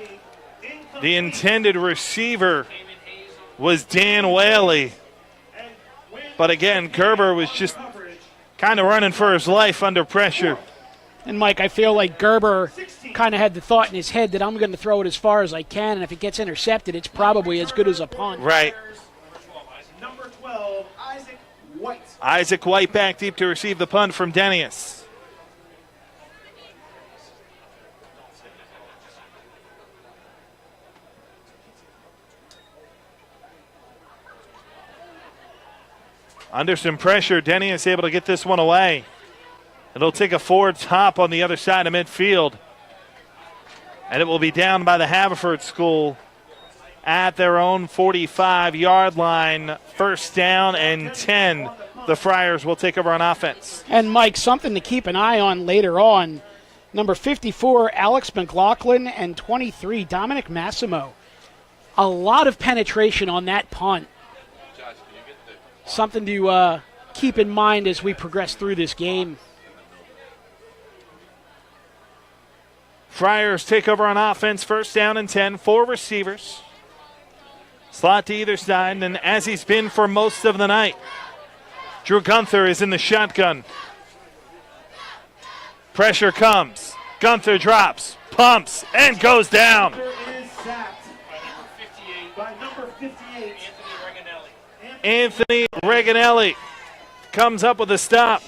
incomplete. The intended receiver was Dan Whaley. But again, Gerber was just kind of running for his life under pressure. And, Mike, I feel like Gerber kind of had the thought in his head that I'm going to throw it as far as I can, and if it gets intercepted, it's probably as good as a punt. Right. Number 12, Isaac White. Isaac White back deep to receive the punt from Denius. Under some pressure, Denius able to get this one away. It'll take a forward hop on the other side of midfield. And it will be down by the Haverford School at their own 45-yard line. First down and 10. The Friars will take over on offense. And, Mike, something to keep an eye on later on. Number 54, Alex McLaughlin, and 23, Dominic Massimo. A lot of penetration on that punt. Something to keep in mind as we progress through this game. Friars take over on offense, first down and 10, 4 receivers. Slot to either side, and as he's been for most of the night, Drew Gunther is in the shotgun. Pressure comes. Gunther drops, pumps, and goes down. Gunther is sacked by number 58, Anthony Reganelli comes up with a stop.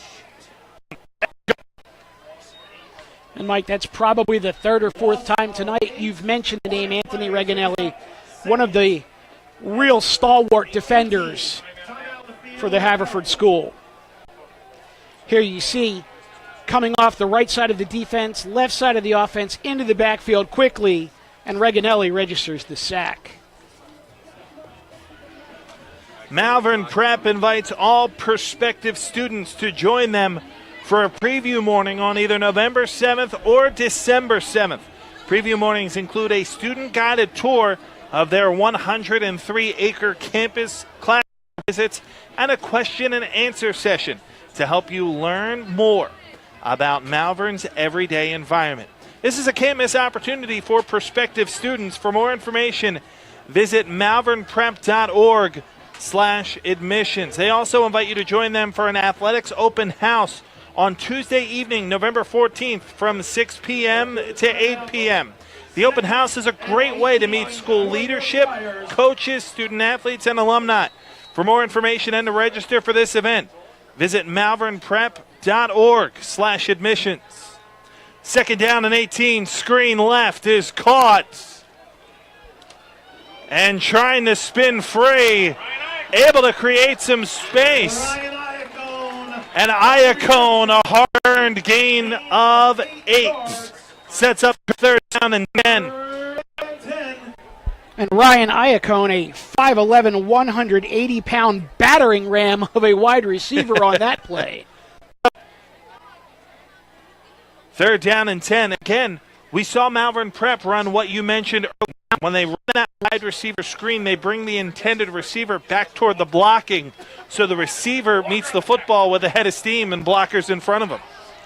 And, Mike, that's probably the third or fourth time tonight you've mentioned the name Anthony Reganelli, one of the real stalwart defenders for the Haverford School. Here you see, coming off the right side of the defense, left side of the offense, into the backfield quickly, and Reganelli registers the sack. Malvern Prep invites all prospective students to join them for a preview morning on either November 7th or December 7th. Preview mornings include a student-guided tour of their 103-acre campus, class visits, and a question and answer session to help you learn more about Malvern's everyday environment. This is a can't-miss opportunity for prospective students. For more information, visit malvernprep.org/admissions. They also invite you to join them for an athletics open house on Tuesday evening, November 14th from 6 p.m. to 8 p.m. The open house is a great way to meet school leadership, coaches, student athletes, and alumni. For more information and to register for this event, visit malvernprep.org/admissions. Second down and 18, screen left is caught. And trying to spin free, able to create some space. And Iacone, a hard-earned gain of 8. Sets up third down and 10. And Ryan Iacone, a 5'11", 180-pound battering ram of a wide receiver on that play. Third down and 10. Again, we saw Malvern Prep run what you mentioned earlier. When they run that wide receiver screen, they bring the intended receiver back toward the blocking, so the receiver meets the football with a head of steam and blockers in front of him.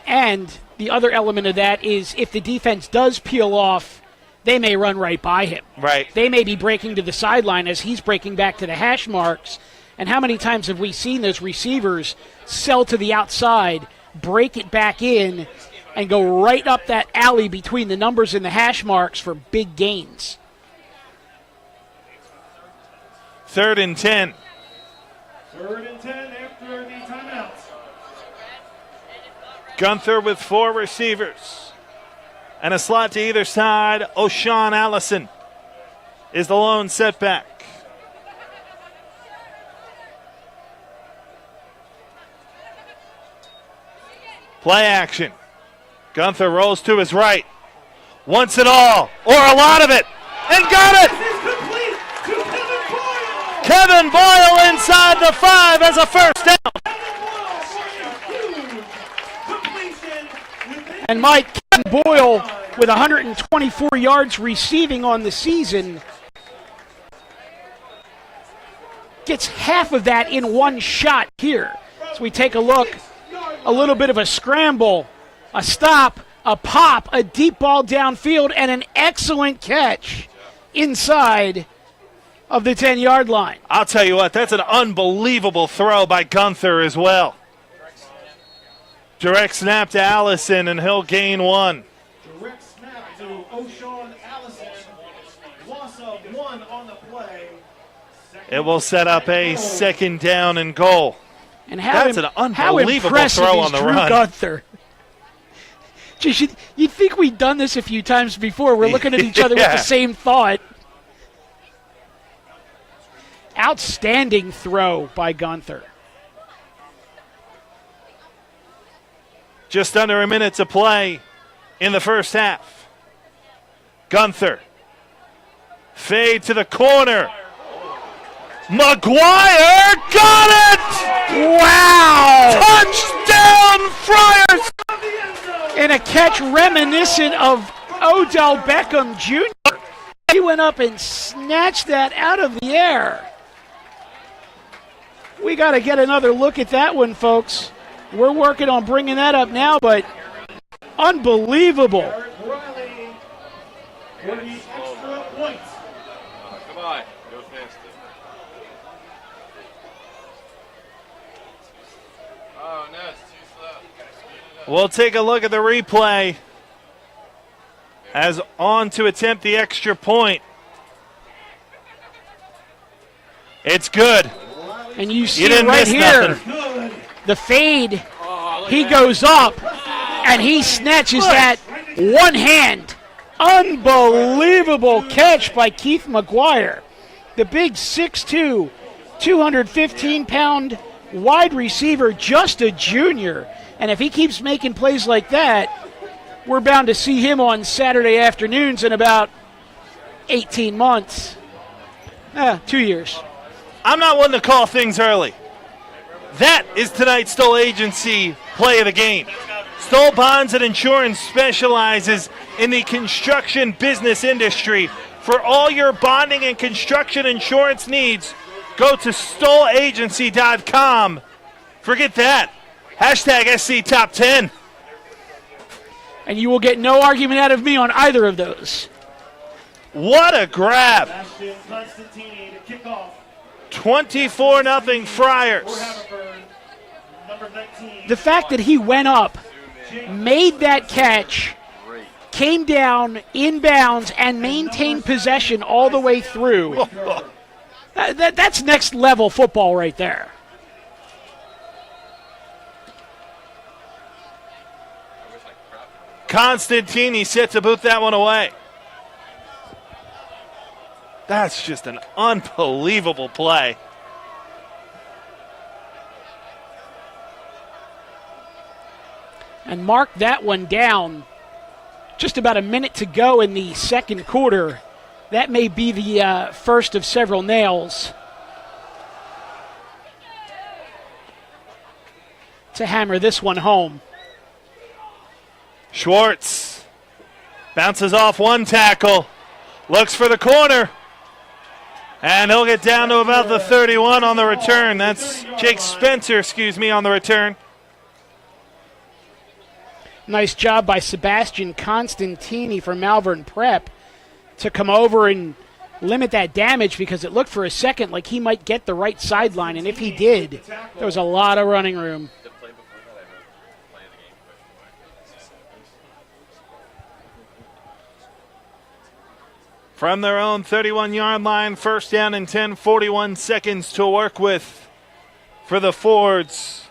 And the other element of that is if the defense does peel off, they may run right by him. Right. They may be breaking to the sideline as he's breaking back to the hash marks. And how many times have we seen those receivers sell to the outside, break it back in, and go right up that alley between the numbers and the hash marks for big gains? Third and 10. Third and 10 after the timeout. Gunther with 4 receivers. And a slot to either side. O'Shawn Allison is the lone setback. Play action. Gunther rolls to his right. Wants it all, or a lot of it, and got it! Kevin Boyle inside the 5 as a first down. And Mike, Kevin Boyle with 124 yards receiving on the season gets half of that in one shot here. So we take a look, a little bit of a scramble, a stop, a pop, a deep ball downfield, and an excellent catch inside of the 10-yard line. I'll tell you what, that's an unbelievable throw by Gunther as well. Direct snap to Allison, and he'll gain 1. Direct snap to O'Shawn Allison. Loss of 1 on the play. It will set up a 2nd down and goal. And how That's an unbelievable impressive throw is on the Drew run. Gunther. Geez, you'd think we'd done this a few times before. We're looking at each other with the same thought. Outstanding throw by Gunther. Just under a minute to play in the first half. Gunther. Fade to the corner. McGuire got it! Wow! Touchdown, Friars! And a catch reminiscent of Odell Beckham Jr. He went up and snatched that out of the air. We got to get another look at that one, folks. We're working on bringing that up now, but unbelievable. Riley for the extra point. Come on, go faster. Oh, no, it's too slow. We'll take a look at the replay as on to attempt the extra point. It's good. And you see You it didn't right miss here. nothing. The fade. He goes up, and he snatches that one hand. Unbelievable catch by Keith McGuire. The big 6'2", 215-pound wide receiver, just a junior. And if he keeps making plays like that, we're bound to see him on Saturday afternoons in about 18 months. 2 years. I'm not one to call things early. That is tonight's Stoll Agency play of the game. Stoll Bonds and Insurance specializes in the construction business industry. For all your bonding and construction insurance needs, go to StollAgency.com. Forget that. Hashtag SC Top 10. And you will get no argument out of me on either of those. What a grab. Ashton Constantini to kick off 24-0 Friars. for Haverford. Number 19. The fact that he went up, made that catch, came down inbounds, and maintained possession all the way through. That's next level football right there. Constantini set to boot that one away. That's just an unbelievable play. And mark that one down. Just about a minute to go in the second quarter. That may be the first of several nails to hammer this one home. Schwartz bounces off one tackle, looks for the corner, and he'll get down to about the 31 on the return. That's Jake Spencer, on the return. Nice job by Sebastian Constantini from Malvern Prep to come over and limit that damage, because it looked for a second like he might get the right sideline, and if he did, there was a lot of running room. From their own 31-yard line, first down and 10, 41 seconds to work with for the Fords,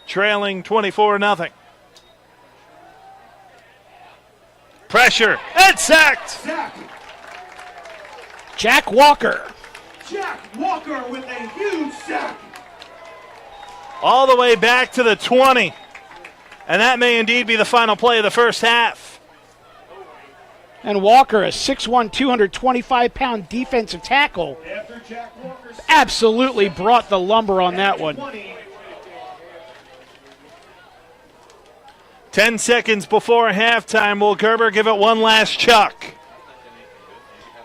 trailing 24-0. Pressure, and sacked. Jack Walker. Jack Walker with a huge sack. All the way back to the 20. And that may indeed be the final play of the first half. And Walker, a 6'1", 225-pound defensive tackle, After Jack Walker's absolutely brought the lumber on that one. 20. 10 seconds before halftime. Will Gerber give it one last chuck?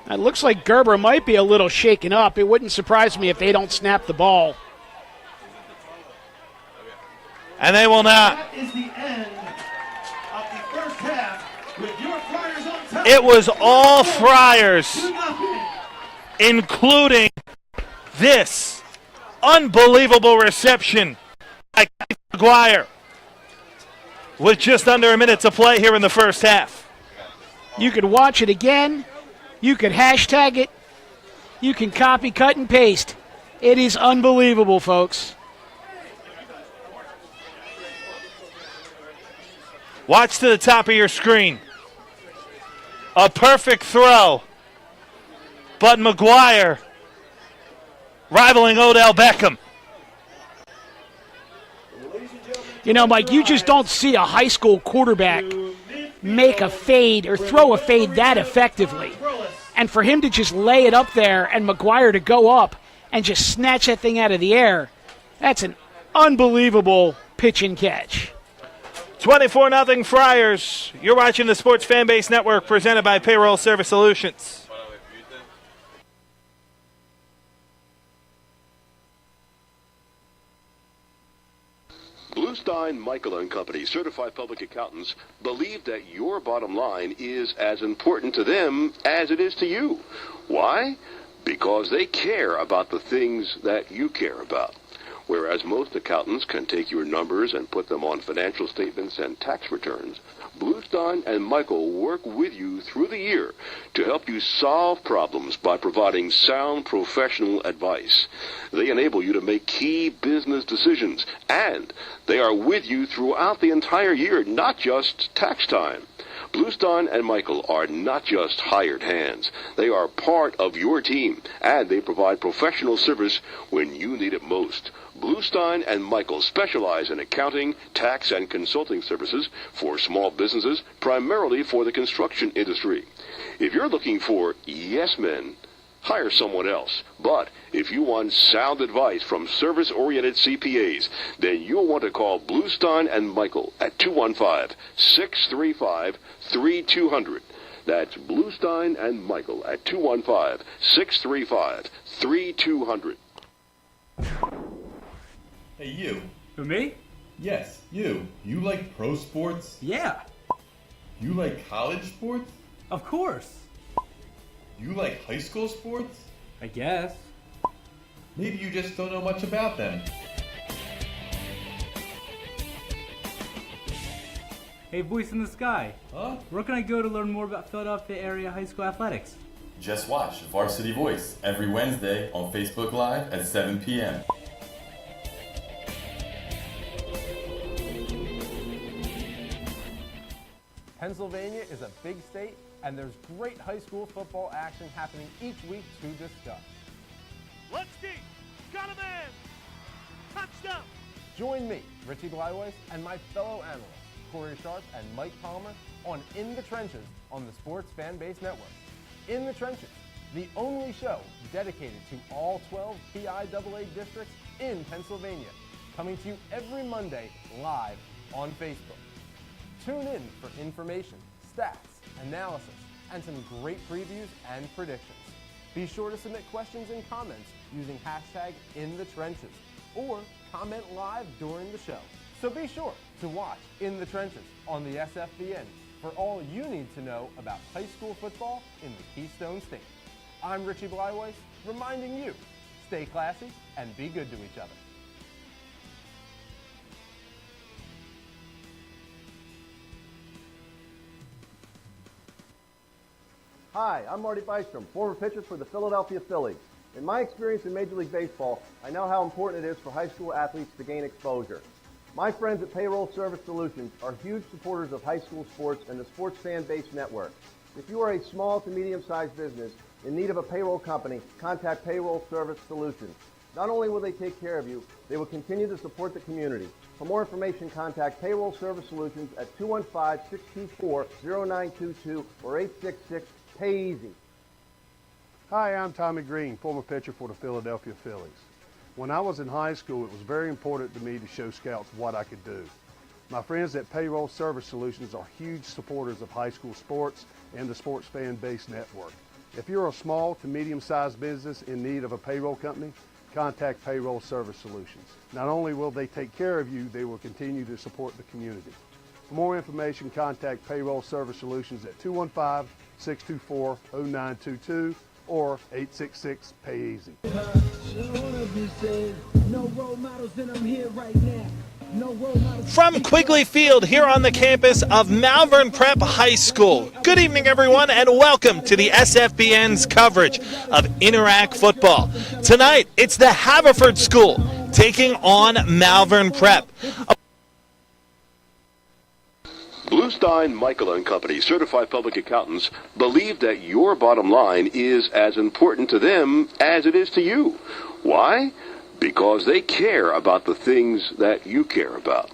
It looks like Gerber might be a little shaken up. It wouldn't surprise me if they don't snap the ball. And they will not. That is the end of the first half with your Friars on top. It was all Friars. 2-0. including this unbelievable reception by McGuire with just under a minute to play here in the first half. You could watch it again. You could hashtag it. You can copy, cut, and paste. It is unbelievable, folks. Watch to the top of your screen. A perfect throw. But McGuire rivaling Odell Beckham. You know, Mike, you just don't see a high school quarterback make a fade or throw a fade that effectively. And for him to just lay it up there and McGuire to go up and just snatch that thing out of the air, that's an unbelievable pitch and catch. 24-0 Friars. You're watching the Sports Fanbase Network presented by Payroll Service Solutions. Bluestein, Michael & Company, certified public accountants, believe that your bottom line is as important to them as it is to you. Why? Because they care about the things that you care about. Whereas most accountants can take your numbers and put them on financial statements and tax returns, Bluestein and Michael work with you through the year to help you solve problems by providing sound professional advice. They enable you to make key business decisions, and they are with you throughout the entire year, not just tax time. Bluestein and Michael are not just hired hands. They are part of your team, and they provide professional service when you need it most. Bluestein and Michael specialize in accounting, tax, and consulting services for small businesses, primarily for the construction industry. If you're looking for yes men, hire someone else. But if you want sound advice from service-oriented CPAs, then you'll want to call Bluestein and Michael at 215-635-3200. That's Bluestein and Michael at 215-635-3200. Hey, you. Who, me? Yes, you. You like pro sports? Yeah, You like college sports? of course. You like high school sports? I guess. Maybe you just don't know much about them. Hey, voice in the sky. Huh? Where can I go to learn more about Philadelphia area high school athletics? Just watch Varsity Voice every Wednesday on Facebook Live at 7 p.m. Pennsylvania is a big state, and there's great high school football action happening each week to discuss. Let's see. Got a man. Touchdown. Join me, Richie Blyweiss, and my fellow analysts, Corey Sharp and Mike Palmer, on In the Trenches on the Sports Fanbase Network. In the Trenches, the only show dedicated to all 12 PIAA districts in Pennsylvania, coming to you every Monday live on Facebook. Tune in for information, stats, analysis, and some great previews and predictions. Be sure to submit questions and comments using hashtag #InTheTrenches or comment live during the show. So be sure to watch In the Trenches on the SFBN for all you need to know about high school football in the Keystone State. I'm Richie Blyweiss, reminding you, stay classy and be good to each other. Hi, I'm Marty Bystrom, former pitcher for the Philadelphia Phillies. In my experience in Major League Baseball, I know how important it is for high school athletes to gain exposure. My friends at Payroll Service Solutions are huge supporters of high school sports and the Sports Fan-Based Network. If you are a small to medium-sized business in need of a payroll company, contact Payroll Service Solutions. Not only will they take care of you, they will continue to support the community. For more information, contact Payroll Service Solutions at 215-624-0922 or 866-PAY-EASY. Hi, I'm Tommy Green, former pitcher for the Philadelphia Phillies. When I was in high school, it was very important to me to show scouts what I could do. My friends at Payroll Service Solutions are huge supporters of high school sports and the Sports Fan-Based Network. If you're a small to medium-sized business in need of a payroll company, contact Payroll Service Solutions. Not only will they take care of you, they will continue to support the community. For more information, contact Payroll Service Solutions at 215-624-0922 or 866-PAY-EASY. From Quigley Field here on the campus of Malvern Prep High School. Good evening, everyone, and welcome to the SFBN's coverage of Interact football. Tonight, it's the Haverford School taking on Malvern Prep. Bluestein, Michael and Company, certified public accountants, believe that your bottom line is as important to them as it is to you. Why? Because they care about the things that you care about.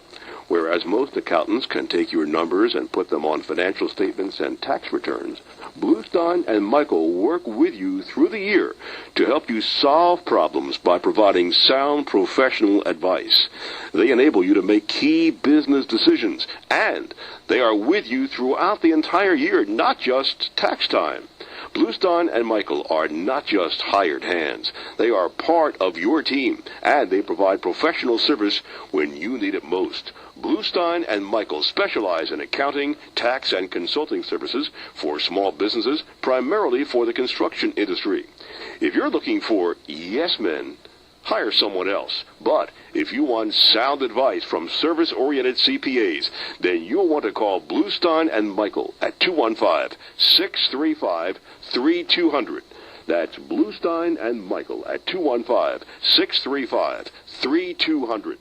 Whereas most accountants can take your numbers and put them on financial statements and tax returns, Bluestein and Michael work with you through the year to help you solve problems by providing sound professional advice. They enable you to make key business decisions, and they are with you throughout the entire year, not just tax time. Bluestein and Michael are not just hired hands. They are part of your team, and they provide professional service when you need it most. Bluestein and Michael specialize in accounting, tax, and consulting services for small businesses, primarily for the construction industry. If you're looking for yes men, hire someone else. But if you want sound advice from service-oriented CPAs, then you'll want to call Bluestein and Michael at 215-635-3200. That's Bluestein and Michael at 215-635-3200.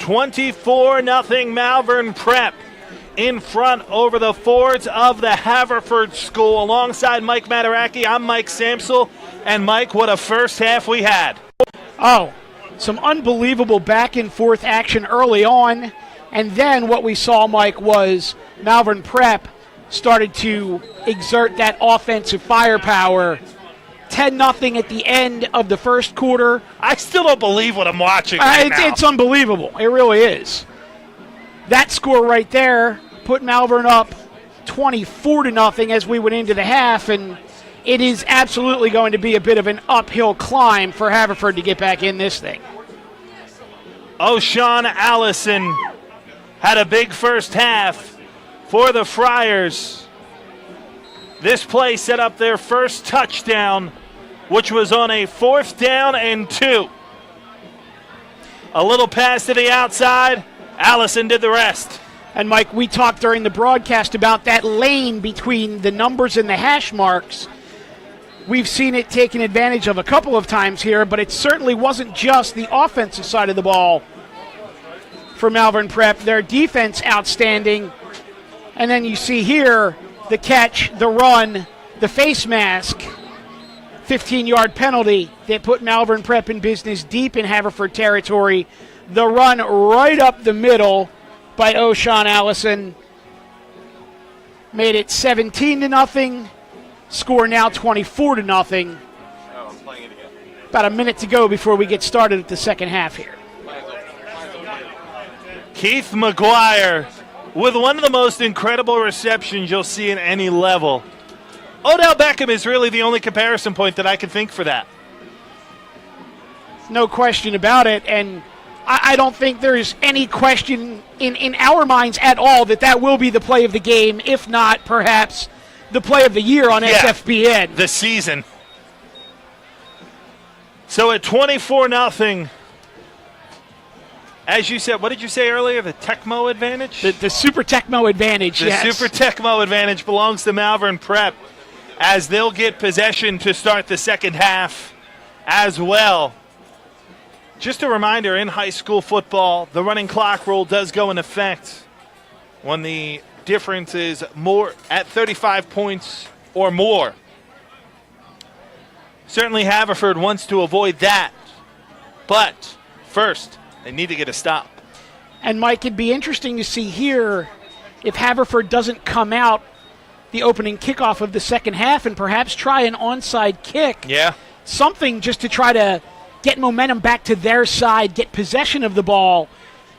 24-0 Malvern Prep in front over the Fords of the Haverford School. Alongside Mike Mataraki, I'm Mike Samsel. And Mike, what a first half we had. Oh, some unbelievable back and forth action early on. And then what we saw, Mike, was Malvern Prep started to exert that offensive firepower. 10-0 at the end of the first quarter. I still don't believe what I'm watching right now. It's unbelievable. It really is. That score right there put Malvern up 24-0 as we went into the half, and it is absolutely going to be a bit of an uphill climb for Haverford to get back in this thing. O'Shawn Allison had a big first half for the Friars. This play set up their first touchdown, which was on a 4th down and 2. A little pass to the outside. Allison did the rest. And, Mike, we talked during the broadcast about that lane between the numbers and the hash marks. We've seen it taken advantage of a couple of times here, but it certainly wasn't just the offensive side of the ball for Malvern Prep. Their defense outstanding. And then you see here the catch, the run, the face mask, 15-yard penalty that put Malvern Prep in business deep in Haverford territory. The run right up the middle by O'Shawn Allison made it 17-0. Score now 24-0. About a minute to go before we get started at the second half here. Keith McGuire with one of the most incredible receptions you'll see in any level. Odell Beckham is really the only comparison point that I can think for that. No question about it, and I don't think there's any question in our minds at all that will be the play of the game, if not perhaps the play of the year on SFBN. The season. So at 24-0, as you said, what did you say earlier? The Tecmo advantage? The Super Tecmo advantage, yes. The Super Tecmo advantage belongs to Malvern Prep as they'll get possession to start the second half as well. Just a reminder, in high school football, the running clock rule does go in effect when the difference is more at 35 points or more. Certainly Haverford wants to avoid that, but first they need to get a stop. And Mike, it'd be interesting to see here if Haverford doesn't come out the opening kickoff of the second half and perhaps try an onside kick. Yeah. Something just to try to get momentum back to their side, get possession of the ball,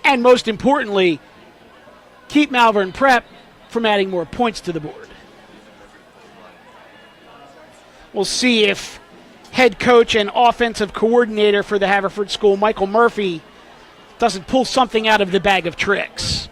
and most importantly, keep Malvern Prep from adding more points to the board. We'll see if head coach and offensive coordinator for the Haverford School, Michael Murphy, doesn't pull something out of the bag of tricks.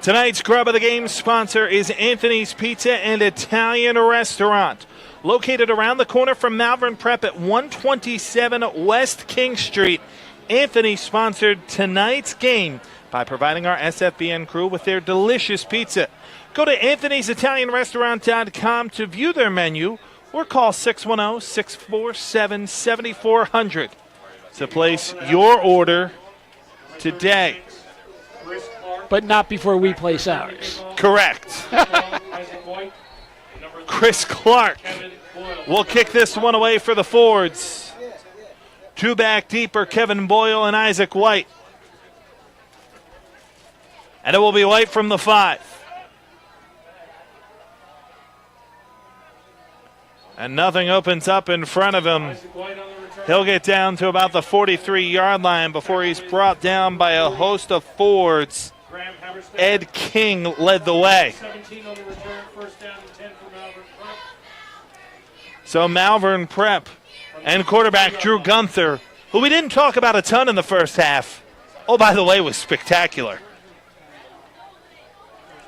Tonight's Grub of the Game sponsor is Anthony's Pizza and Italian Restaurant, located around the corner from Malvern Prep at 127 West King Street. Anthony sponsored tonight's game by providing our SFBN crew with their delicious pizza. Go to anthonysitalianrestaurant.com to view their menu or call 610-647-7400 to place your order today. But not before we place ours. Correct. Chris Clark will kick this one away for the Fords. Two back deeper, Kevin Boyle and Isaac White. And it will be White from the 5. And nothing opens up in front of him. He'll get down to about the 43-yard line before he's brought down by a host of Fords. Ed King led the way. So Malvern Prep and quarterback Drew Gunther, who we didn't talk about a ton in the first half, oh, by the way, was spectacular.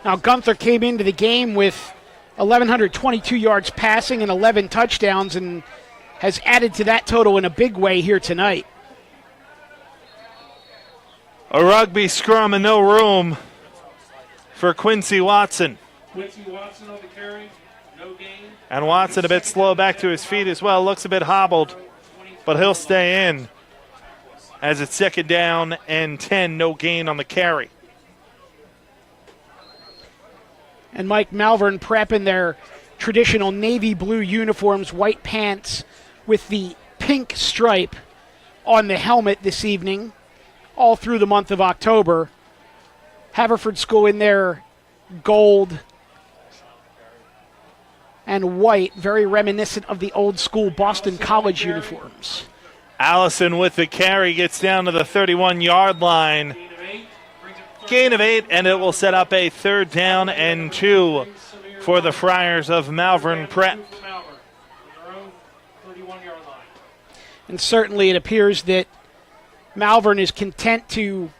Now, Gunther came into the game with 1,122 yards passing and 11 touchdowns and has added to that total in a big way here tonight. A rugby scrum and no room for Quincy Watson. Quincy Watson on the carry, no gain. And Watson a bit slow back to his feet as well. Looks a bit hobbled, but he'll stay in. as it's 2nd down and 10, no gain on the carry. And Mike, Malvern Prep in their traditional navy blue uniforms, white pants with the pink stripe on the helmet this evening, all through the month of October. Haverford School in their gold and white, very reminiscent of the old school Boston College uniforms. Allison with the carry gets down to the 31-yard line. Gain of 8, and it will set up a 3rd down and 2 for the Friars of Malvern Prep. And certainly it appears that Malvern is content to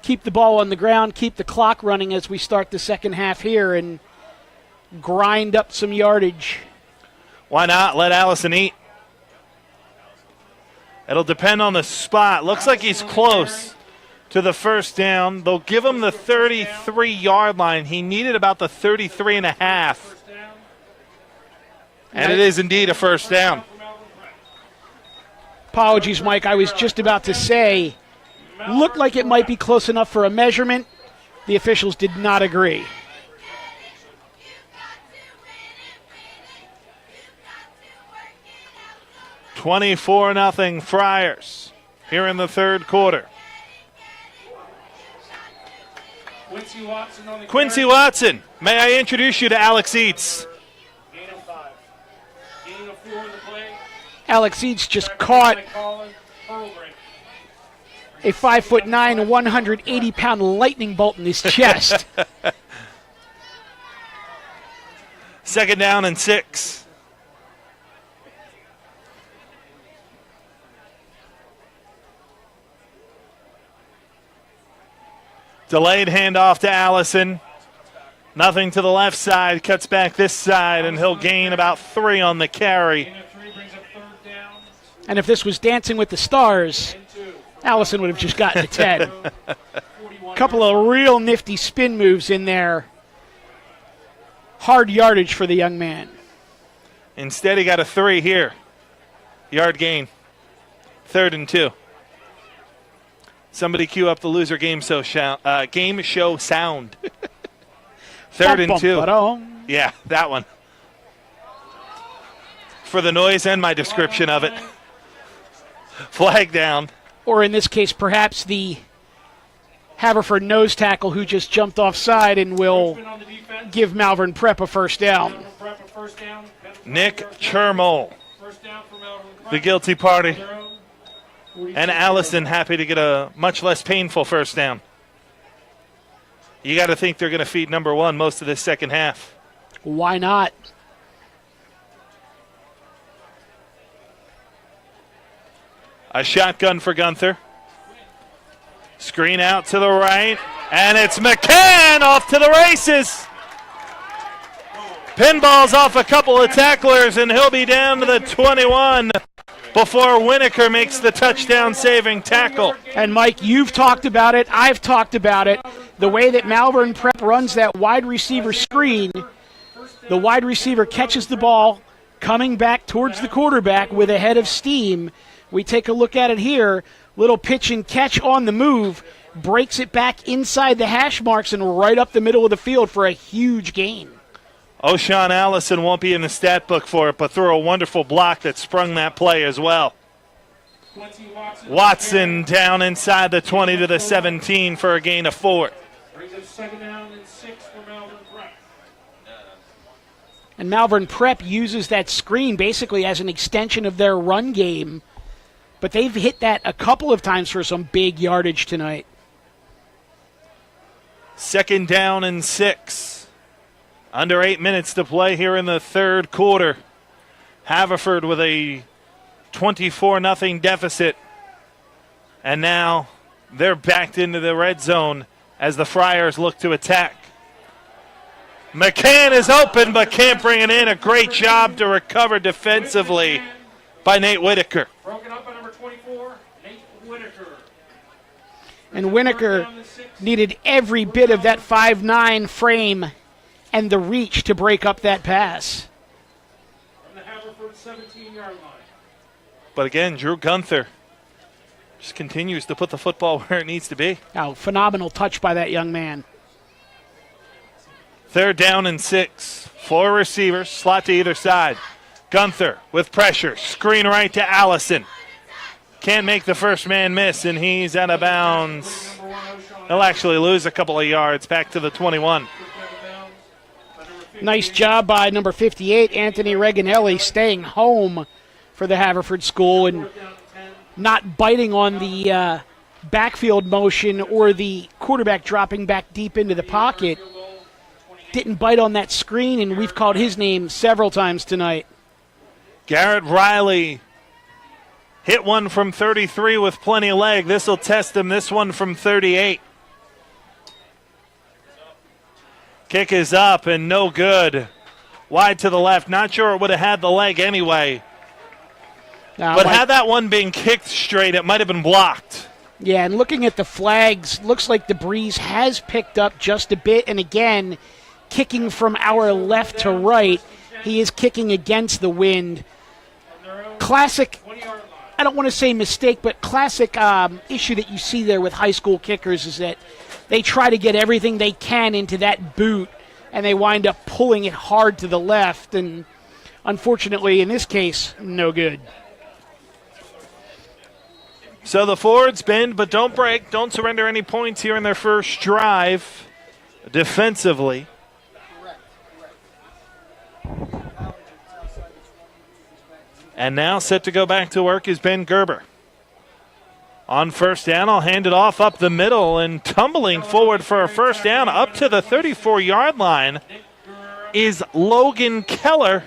keep the ball on the ground, keep the clock running as we start the second half here, and grind up some yardage. Why not? Let Allison eat. It'll depend on the spot. Looks like he's close to the 1st down. They'll give him the 33-yard line. He needed about the 33 and a half. And it is indeed a 1st down. Apologies, Mike. I was just about to say, looked like it might be close enough for a measurement. The officials did not agree. $24-0 Friars here in the 3rd quarter. Quincy Watson, may I introduce you to Alex Eads? Alex Eads just caught a 5'9", 180-pound lightning bolt in his chest. 2nd down and 6. Delayed handoff to Allison. Nothing to the left side. Cuts back this side, and he'll gain about 3 on the carry. And if this was Dancing with the Stars, Allison would have just gotten a 10. Couple of real nifty spin moves in there. Hard yardage for the young man. Instead, he got a 3 here. Yard gain. 3rd and 2. Somebody cue up the loser game show sound. 3rd and 2. Yeah, that one. For the noise and my description of it. Flag down. Or in this case, perhaps the Haverford nose tackle who just jumped offside and will give Malvern Prep a 1st down. Nick Chermol, the guilty party. And Allison happy to get a much less painful 1st down. You got to think they're going to feed number 1 most of this second half. Why not? A shotgun for Gunther. Screen out to the right. And it's McCann off to the races. Pinballs off a couple of tacklers, and he'll be down to the 21 before Winokur makes the touchdown-saving tackle. And, Mike, you've talked about it. I've talked about it. The way that Malvern Prep runs that wide receiver screen, the wide receiver catches the ball coming back towards the quarterback with a head of steam. We take a look at it here. Little pitch and catch on the move. Breaks it back inside the hash marks and right up the middle of the field for a huge gain. O'Shawn Allison won't be in the stat book for it, but threw a wonderful block that sprung that play as well. Watson down inside the 20 to the 17 for a gain of 4. And Malvern Prep uses that screen basically as an extension of their run game, but they've hit that a couple of times for some big yardage tonight. 22nd down and 6. Under 8 minutes to play here in the 3rd quarter. Haverford with a 24-0 deficit. And now they're backed into the red zone as the Friars look to attack. McCann is open but can't bring it in. A great job to recover defensively by Nate Whitaker. Broken up by number 24, Nate Whitaker. And Winokur needed every bit of that 5'9" frame and the reach to break up that pass. From the Haverford 17-yard line. But again, Drew Gunther just continues to put the football where it needs to be. Oh, phenomenal touch by that young man. 3rd down and 6. 4 receivers, slot to either side. Gunther with pressure, screen right to Allison. Can't make the first man miss, and he's out of bounds. He'll actually lose a couple of yards back to the 21. Nice job by number 58, Anthony Reganelli, staying home for the Haverford school and not biting on the backfield motion or the quarterback dropping back deep into the pocket. Didn't bite on that screen, and we've called his name several times tonight. Garrett Riley hit one from 33 with plenty of leg. This will test him. This one from 38. Kick is up and no good. Wide to the left. Not sure it would have had the leg anyway. But had that one been kicked straight, it might have been blocked. Yeah, and looking at the flags, looks like the breeze has picked up just a bit. And again, kicking from our left to right, he is kicking against the wind. Classic, I don't want to say mistake, but classic issue that you see there with high school kickers is that they try to get everything they can into that boot, and they wind up pulling it hard to the left, and unfortunately, in this case, no good. So the Fords bend, but don't break. Don't surrender any points here in their first drive defensively. And now set to go back to work is Ben Gerber. On 1st down, I'll hand it off up the middle, and tumbling forward for a 1st down up to the 34-yard line is Logan Keller.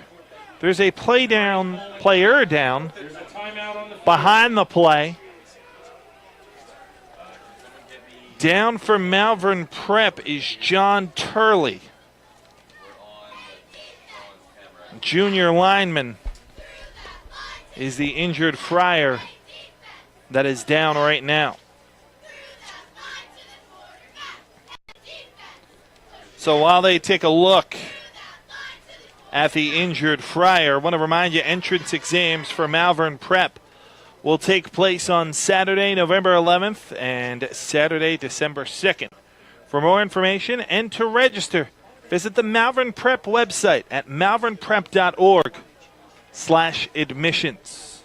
There's a player down behind the play. Down for Malvern Prep is John Turley, junior lineman. Is the injured Friar that is down right now. So while they take a look at the injured Friar, I want to remind you entrance exams for Malvern Prep will take place on Saturday, November 11th and Saturday, December 2nd. For more information and to register, visit the Malvern Prep website at malvernprep.org/admissions.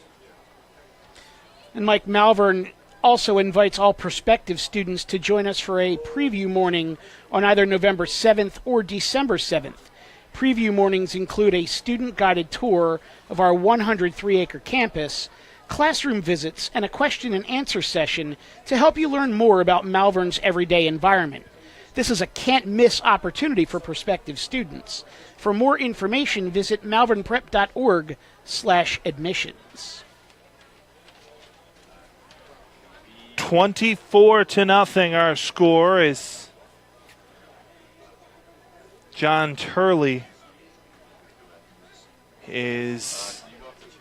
And Mike, Malvern also invites all prospective students to join us for a preview morning on either November 7th or December 7th. Preview mornings include a student-guided tour of our 103-acre campus, classroom visits, and a question-and-answer session to help you learn more about Malvern's everyday environment. This is a can't-miss opportunity for prospective students. For more information, visit malvernprep.org/admissions. 24-0 our score is John Turley is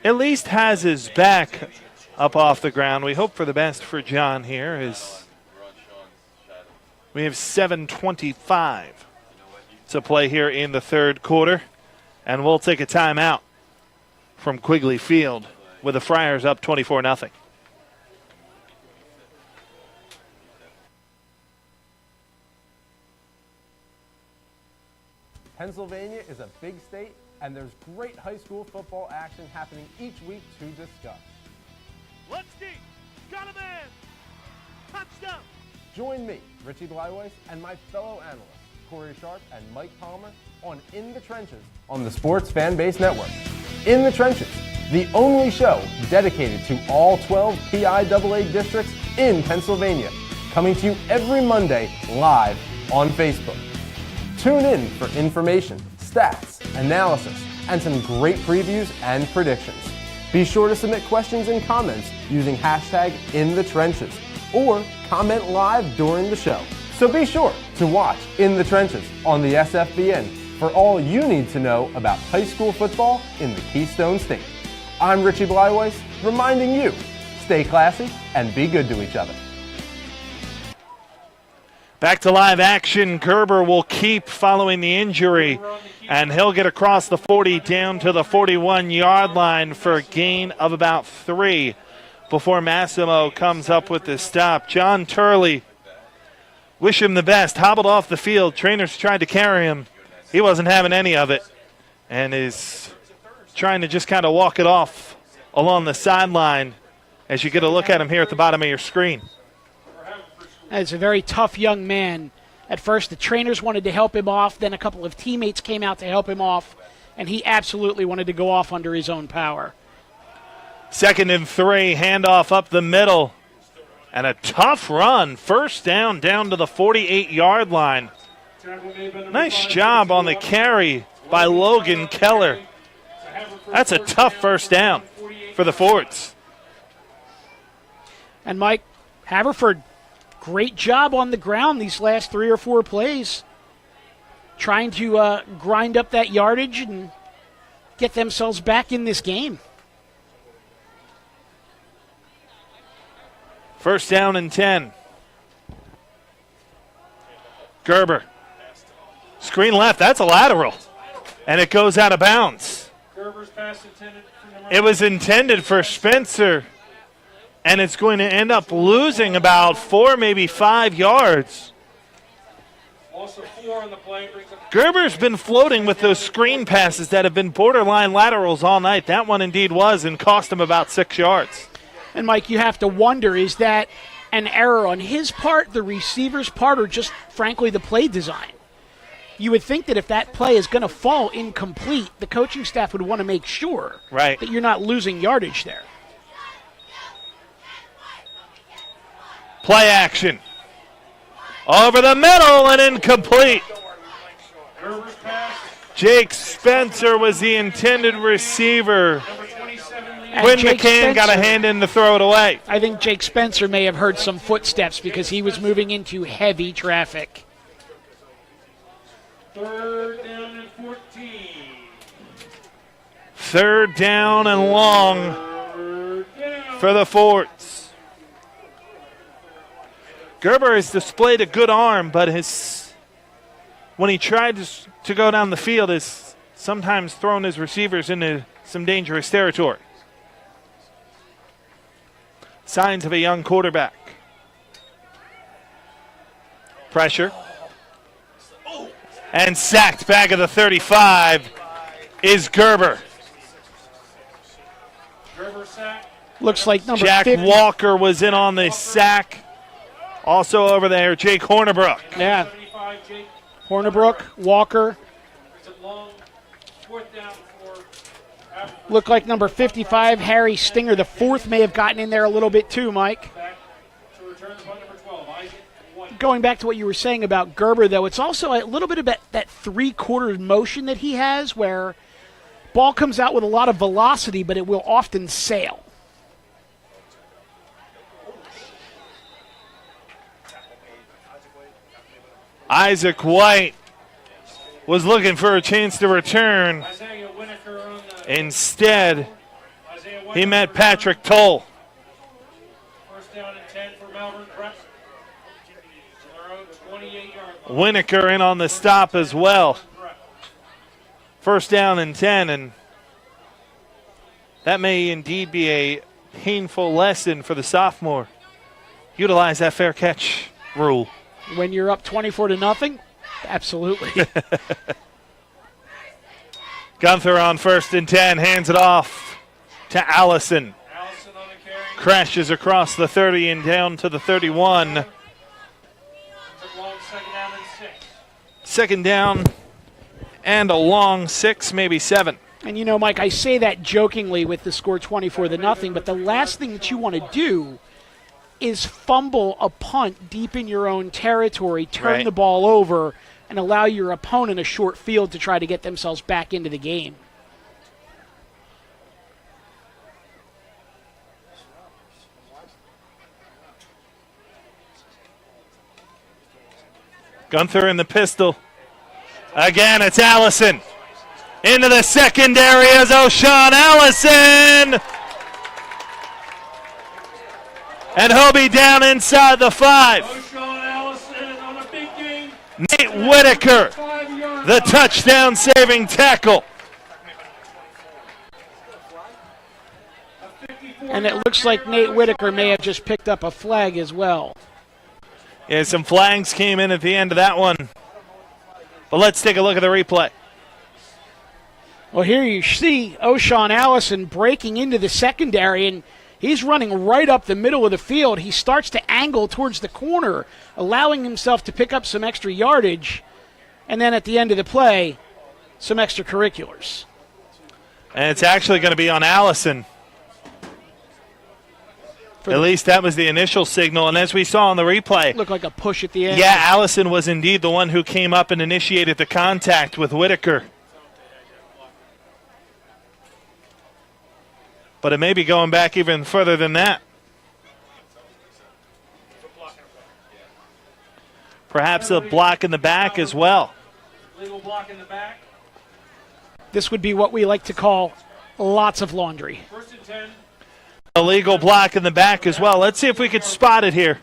at least has his back up off the ground. We hope for the best for John here as we have 7:25 to play here in the 3rd quarter, and we'll take a timeout from Quigley Field with the Friars up 24-0. Pennsylvania is a big state, and there's great high school football action happening each week to discuss. Let's deep. Got a man. Touchdown. Join me, Richie Bleiweiss, and my fellow analysts, Corey Sharp and Mike Palmer, on In the Trenches on the Sports Fan Base Network. In the Trenches, the only show dedicated to all 12 PIAA districts in Pennsylvania, coming to you every Monday live on Facebook. Tune in for information, stats, analysis, and some great previews and predictions. Be sure to submit questions and comments using hashtag #InTheTrenches or comment live during the show. So be sure to watch In the Trenches on the SFBN for all you need to know about high school football in the Keystone State. I'm Richie Bleiweiss, reminding you, stay classy and be good to each other. Back to live action. Gerber will keep following the injury, and he'll get across the 40 down to the 41-yard line for a gain of about 3 before Massimo comes up with the stop. John Turley, wish him the best, hobbled off the field. Trainers tried to carry him. He wasn't having any of it and is trying to just kind of walk it off along the sideline as you get a look at him here at the bottom of your screen. As a very tough young man. At first, the trainers wanted to help him off. Then a couple of teammates came out to help him off. And he absolutely wanted to go off under his own power. 2nd and 3, handoff up the middle. And a tough run. First down to the 48-yard line. Nice job on the carry by Logan Keller. That's a tough first down for the Fords. And Mike, Haverford, great job on the ground these last 3 or 4 plays. Trying to grind up that yardage and get themselves back in this game. First down and 10. Gerber. Screen left. That's a lateral. And it goes out of bounds. It was intended for Spencer. And it's going to end up losing about 4, maybe 5 yards. Also 4 on the play. Gerber's been floating with those screen passes that have been borderline laterals all night. That one indeed was, and cost him about 6 yards. And, Mike, you have to wonder, is that an error on his part, the receiver's part, or just, frankly, the play design? You would think that if that play is going to fall incomplete, the coaching staff would want to make sure that you're not losing yardage there. Play action. Over the middle and incomplete. Jake Spencer was the intended receiver. Quinn McCann got a hand in to throw it away. I think Jake Spencer may have heard some footsteps because he was moving into heavy traffic. 3rd down and 14. 3rd down and long for the Fords. Gerber has displayed a good arm, but when he tried to go down the field, has sometimes thrown his receivers into some dangerous territory. Signs of a young quarterback. Pressure. And sacked back of the 35 is Gerber. Looks like number Jack 50. Walker was in on the sack. Also over there, Jake Hornibrook. Yeah. Hornibrook, Walker. Looked like number 55, Harry Stinger, the 4th, may have gotten in there a little bit too, Mike. Going back to what you were saying about Gerber, though, it's also a little bit about that 3/4 motion that he has where ball comes out with a lot of velocity, but it will often sail. Isaac White was looking for a chance to return. Instead, he met Patrick Toll. First down and 10 for Malvern Prep. Winokur in on the stop as well. First down and 10, and that may indeed be a painful lesson for the sophomore. Utilize that fair catch rule. When you're up 24-0, absolutely. Gunther on 1st and 10, hands it off to Allison. Crashes across the 30 and down to the 31. 2nd down and a long 6, maybe 7. And, you know, Mike, I say that jokingly with the score 24-0, but the last thing that you want to do is fumble a punt deep in your own territory, turn the ball over, and allow your opponent a short field to try to get themselves back into the game. Gunther in the pistol. Again, it's Allison. Into the secondary is O'Shawn Allison. And he'll be down inside the 5. O'Shawn Allison on a big game. Nate Whitaker, the touchdown-saving tackle. A And it looks like Nate Whitaker may have just picked up a flag as well. Yeah, some flags came in at the end of that one. But let's take a look at the replay. Well, here you see O'Shawn Allison breaking into the secondary, and he's running right up the middle of the field. He starts to angle towards the corner, allowing himself to pick up some extra yardage. And then at the end of the play, some extracurriculars. And it's actually going to be on Allison. At least that was the initial signal. And as we saw on the replay, Looked like a push at the end. yeah, Allison was indeed the one who came up and initiated the contact with Whitaker. But it may be going back even further than that. Perhaps a block in the back as well. Legal block in the back. This would be what we like to call lots of laundry. First and 10. A legal block in the back as well. Let's see if we could spot it here.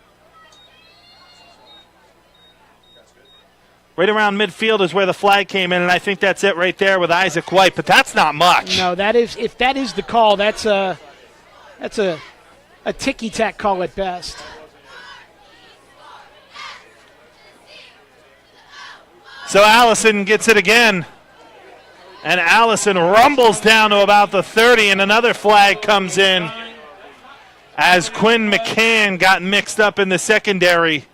Right around midfield is where the flag came in, and I think that's it right there with Isaac White, but that's not much. No, that is, if that is the call, that's a ticky-tack call at best. So Allison gets it again. And Allison rumbles down to about the 30, and another flag comes in as Quinn McCann got mixed up in the secondary.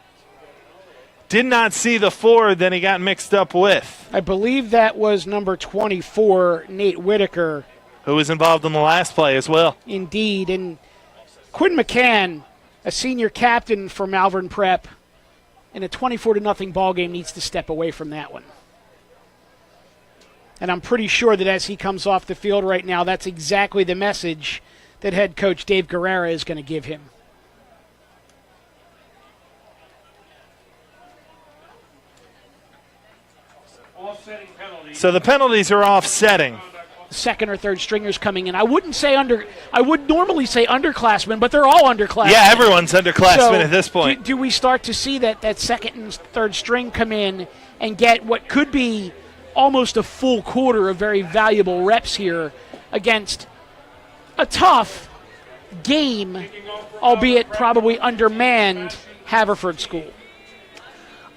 Did not see the forward that he got mixed up with. I believe that was number 24, Nate Whitaker. Who was involved in the last play as well. Indeed. And Quinn McCann, a senior captain for Malvern Prep, in a 24-0 ball game, needs to step away from that one. And I'm pretty sure that as he comes off the field right now, that's exactly the message that head coach Dave Guerrera is going to give him. Offsetting penalty. So the penalties are offsetting. Second or third stringers coming in. I would normally say underclassmen, but they're all underclassmen. Yeah, everyone's underclassmen at this point. Do we start to see that second and third string come in and get what could be almost a full quarter of very valuable reps here against a tough game, albeit probably undermanned, Haverford school?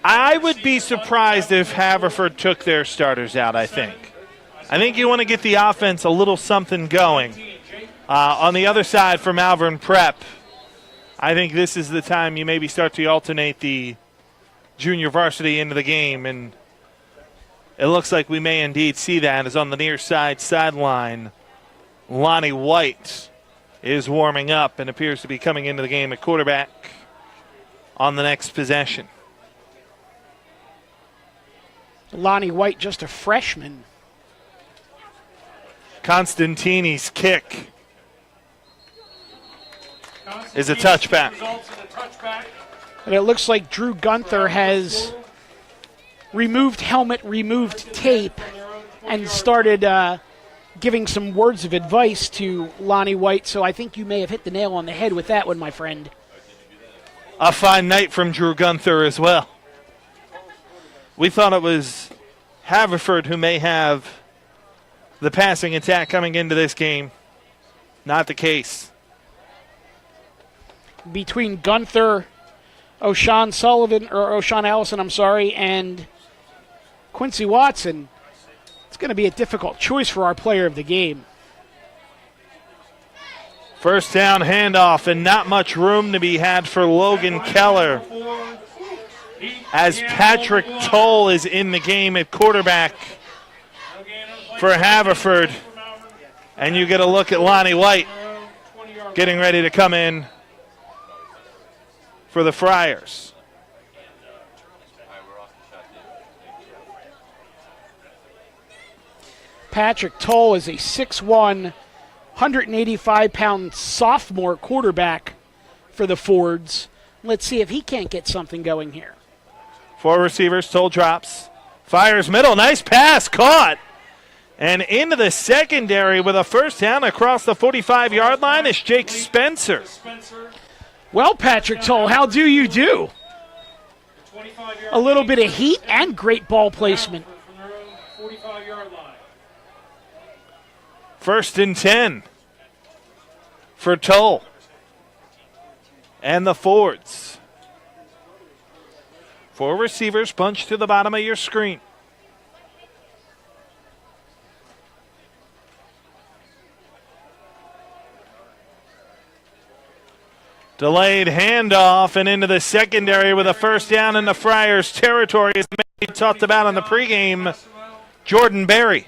I would be surprised if Haverford took their starters out, I think. I think you want to get the offense a little something going. On the other side for Malvern Prep, I think this is the time you maybe start to alternate the junior varsity into the game, and it looks like we may indeed see that as on the near side sideline, Lonnie White is warming up and appears to be coming into the game at quarterback on the next possession. Lonnie White, just a freshman. Constantini's kick is a touchback. And it looks like Drew Gunther has removed helmet, removed tape, and started giving some words of advice to Lonnie White. So I think you may have hit the nail on the head with that one, my friend. A fine night from Drew Gunther as well. We thought it was Haverford who may have the passing attack coming into this game. Not the case. Between Gunther, O'Shawn Allison, and Quincy Watson, it's going to be a difficult choice for our player of the game. First down handoff, and not much room to be had for Logan Keller, as Patrick Toll is in the game at quarterback for Haverford. And you get a look at Lonnie White getting ready to come in for the Friars. Patrick Toll is a 6'1", 185-pound sophomore quarterback for the Fords. Let's see if he can't get something going here. Four receivers, Toll drops. Fires middle, nice pass, caught. And into the secondary with a first down across the 45-yard line is Jake Spencer. Well, Patrick Toll, how do you do? A little bit of heat and great ball placement. First and 10 for Toll and the Fords. 4 receivers punched to the bottom of your screen. Delayed handoff and into the secondary with a first down in the Friars territory, as we talked about on the pregame. Jordan Berry.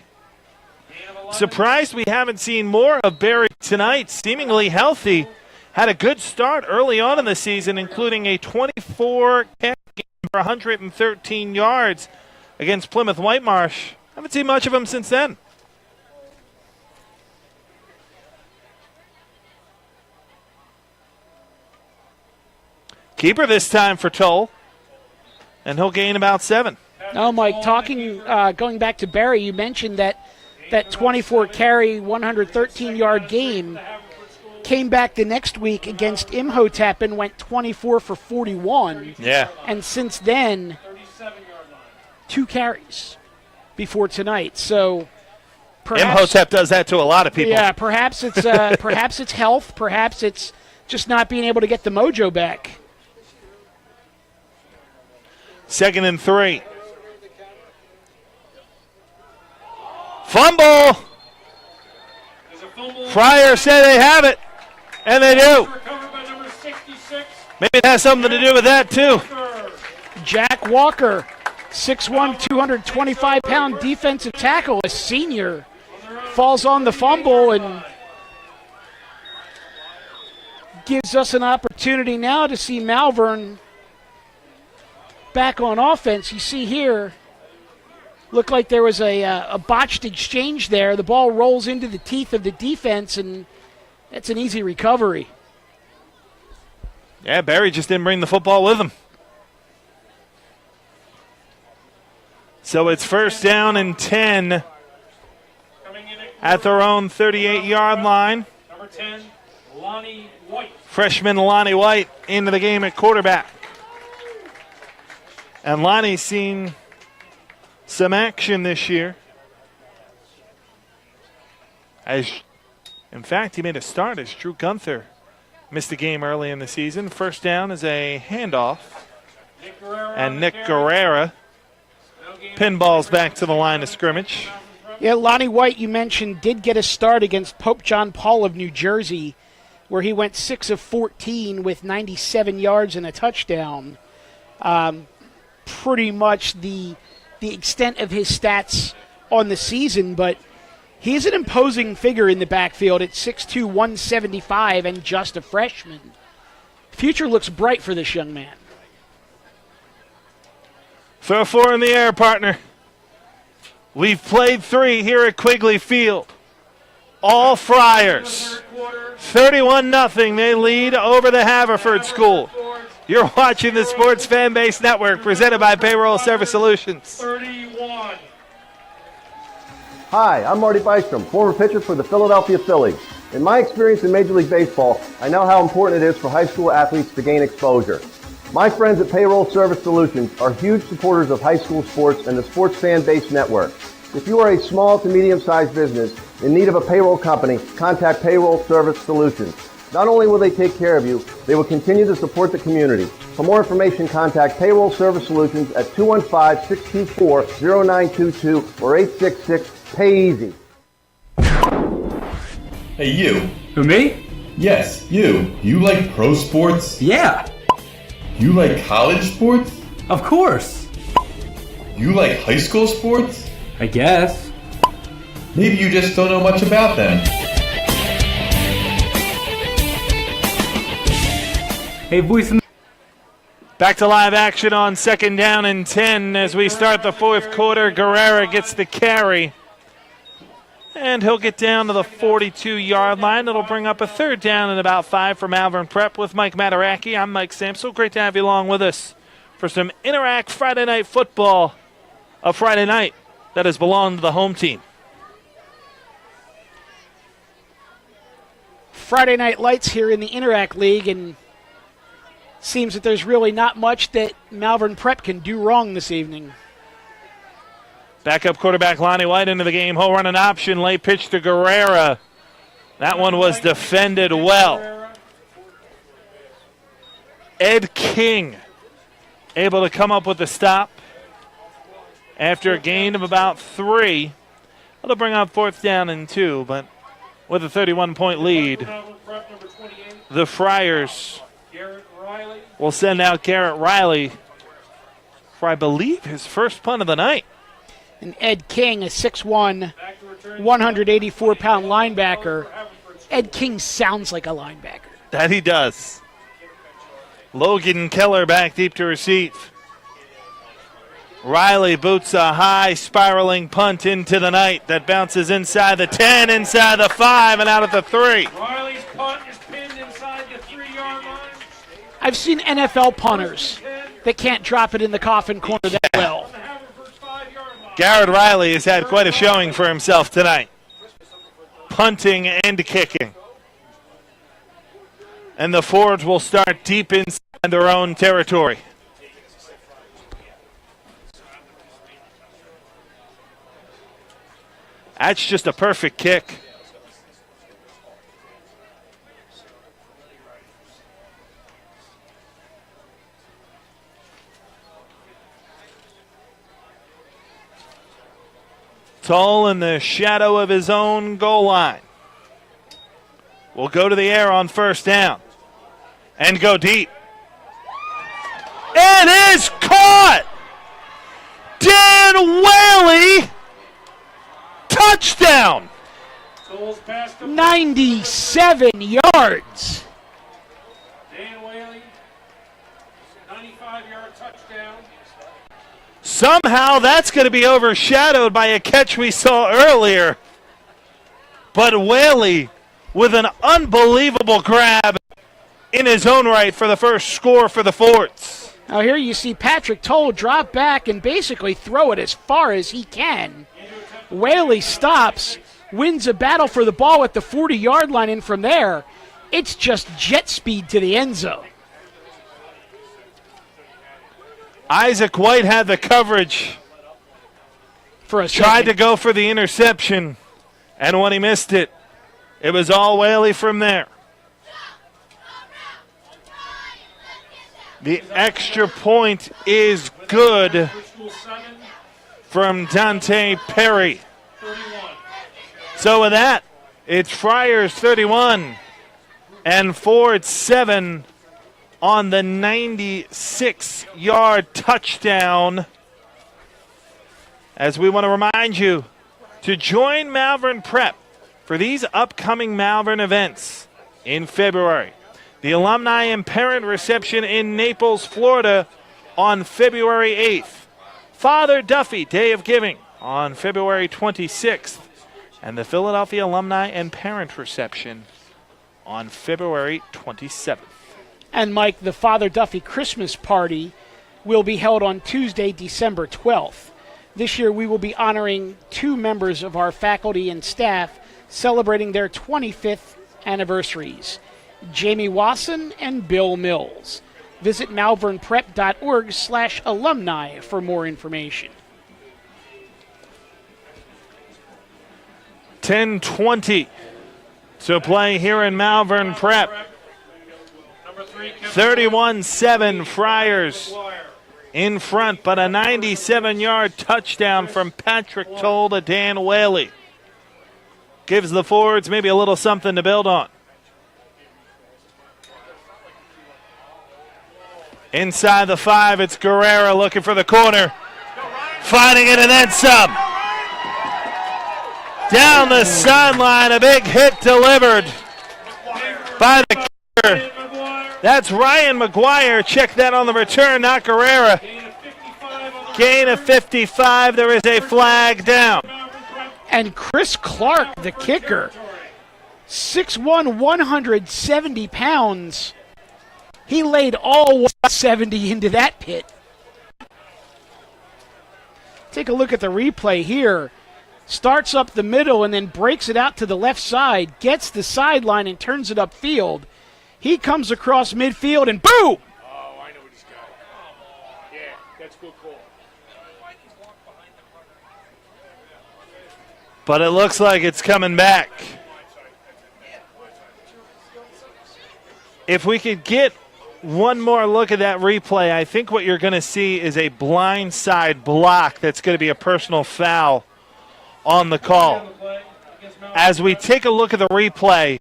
Surprised we haven't seen more of Berry tonight. Seemingly healthy. Had a good start early on in the season, including a 24 catch game for 113 yards against Plymouth Whitemarsh. Haven't seen much of him since then. Keeper this time for Toll, and he'll gain about 7. Oh, Mike, going back to Barry, you mentioned that 24-carry, 113-yard game came back the next week against Imhotep and went 24 for 41. Yeah. And since then, 2 carries before tonight. So Imhotep does that to a lot of people. Yeah, perhaps it's perhaps it's health, perhaps it's just not being able to get the mojo back. 2nd and 3. Fumble. Friars say they have it, and they do. Maybe it has something to do with that, too. Jack Walker, 6'1", 225-pound defensive tackle, a senior, falls on the fumble and gives us an opportunity now to see Malvern back on offense. You see here, looked like there was a botched exchange there. The ball rolls into the teeth of the defense, and that's an easy recovery. Yeah, Barry just didn't bring the football with him. So it's 1st down and 10 at their own 38-yard line. Number 10, Lonnie White. Freshman Lonnie White into the game at quarterback. And Lonnie's seen some action this year. In fact, he made a start as Drew Gunther missed the game early in the season. 1st down is a handoff. And Nick Guerrera pinballs back to the line of scrimmage. Yeah, Lonnie White, you mentioned, did get a start against Pope John Paul of New Jersey, where he went 6 of 14 with 97 yards and a touchdown. Pretty much the extent of his stats on the season, but he's an imposing figure in the backfield at 6'2", 175, and just a freshman. Future looks bright for this young man. Throw 4 in the air, partner. We've played 3 here at Quigley Field. All Friars. 31-0, they lead over the Haverford School. You're watching the Sports Fan Base Network, presented by Payroll Service Solutions. 31. Hi, I'm Marty Bystrom, former pitcher for the Philadelphia Phillies. In my experience in Major League Baseball, I know how important it is for high school athletes to gain exposure. My friends at Payroll Service Solutions are huge supporters of high school sports and the Sports Fan Base Network. If you are a small to medium-sized business in need of a payroll company, contact Payroll Service Solutions. Not only will they take care of you, they will continue to support the community. For more information, contact Payroll Service Solutions at 215-624-0922 or 866-PAY-EASY. Hey, you. Who, me? Yes, you. You like pro sports? Yeah, You like college sports? of course. You like high school sports? I guess. Maybe you just don't know much about them. Hey, voice in Back to live action on 2nd down and 10 as we start the 4th quarter. Guerrera gets the carry, and he'll get down to the 42-yard line. It'll bring up a 3rd down and about 5 for Malvern Prep with Mike Mataraki. I'm Mike Samsel. Great to have you along with us for some Interact Friday Night Football, a Friday night that has belonged to the home team. Friday Night Lights here in the Interact League, and seems that there's really not much that Malvern Prep can do wrong this evening. Backup quarterback Lonnie White into the game. He'll run an option. Late pitch to Guerrera. That one was defended well. Ed King able to come up with the stop after a gain of about 3. It'll bring up 4th down and 2, but with a 31-point lead, the Friars will send out Garrett Riley for, I believe, his first punt of the night. And Ed King, a 6'1", 184-pound linebacker. Ed King sounds like a linebacker. That he does. Logan Keller back deep to receive. Riley boots a high spiraling punt into the night that bounces inside the 10, inside the 5, and out at the 3. Riley's punt is pinned inside the 3-yard line. I've seen NFL punters that can't drop it in the coffin corner that well. Garrett Riley has had quite a showing for himself tonight, punting and kicking. And the Fords will start deep inside their own territory. That's just a perfect kick. Tall in the shadow of his own goal line. Will go to the air on 1st down and go deep. It is caught! Dan Whaley! Touchdown! 97 yards. Dan Whaley, 95-yard touchdown. Somehow that's going to be overshadowed by a catch we saw earlier. But Whaley with an unbelievable grab in his own right for the first score for the Forts. Now here you see Patrick Toll drop back and basically throw it as far as he can. Whaley stops, wins a battle for the ball at the 40-yard line, and from there, it's just jet speed to the end zone. Isaac White had the coverage. For a tried to go for the interception, and when he missed it, it was all Whaley from there. The extra point is good from Dante Perry. So with that, it's Friars 31 and Ford 7 on the 96-yard touchdown. As we want to remind you to join Malvern Prep for these upcoming Malvern events in February. The Alumni and Parent Reception in Naples, Florida on February 8th. Father Duffy Day of Giving on February 26th. And the Philadelphia Alumni and Parent Reception on February 27th. And Mike, the Father Duffy Christmas party will be held on Tuesday, December 12th. This year we will be honoring 2 members of our faculty and staff celebrating their 25th anniversaries, Jamie Wasson and Bill Mills. Visit malvernprep.org/alumni for more information. 10:20 to play here in Malvern Prep. 31-7 Friars in front, but a 97-yard touchdown from Patrick Toll to Dan Whaley gives the Fords maybe a little something to build on. Inside the 5, it's Guerrera looking for the corner, finding it and then some. Down the sideline, a big hit delivered by the kicker. That's Ryan McGuire. Check that on the return, not Guerrera. Gain of 55. There is a flag down. And Chris Clark, the kicker, 6'1", 170 pounds. He laid all 170 into that pit. Take a look at the replay here. Starts up the middle and then breaks it out to the left side, gets the sideline and turns it upfield. He comes across midfield and boom! Oh, I know what he's got. Yeah, that's a good call. But it looks like it's coming back. If we could get one more look at that replay, I think what you're going to see is a blindside block that's going to be a personal foul on the call. As we take a look at the replay,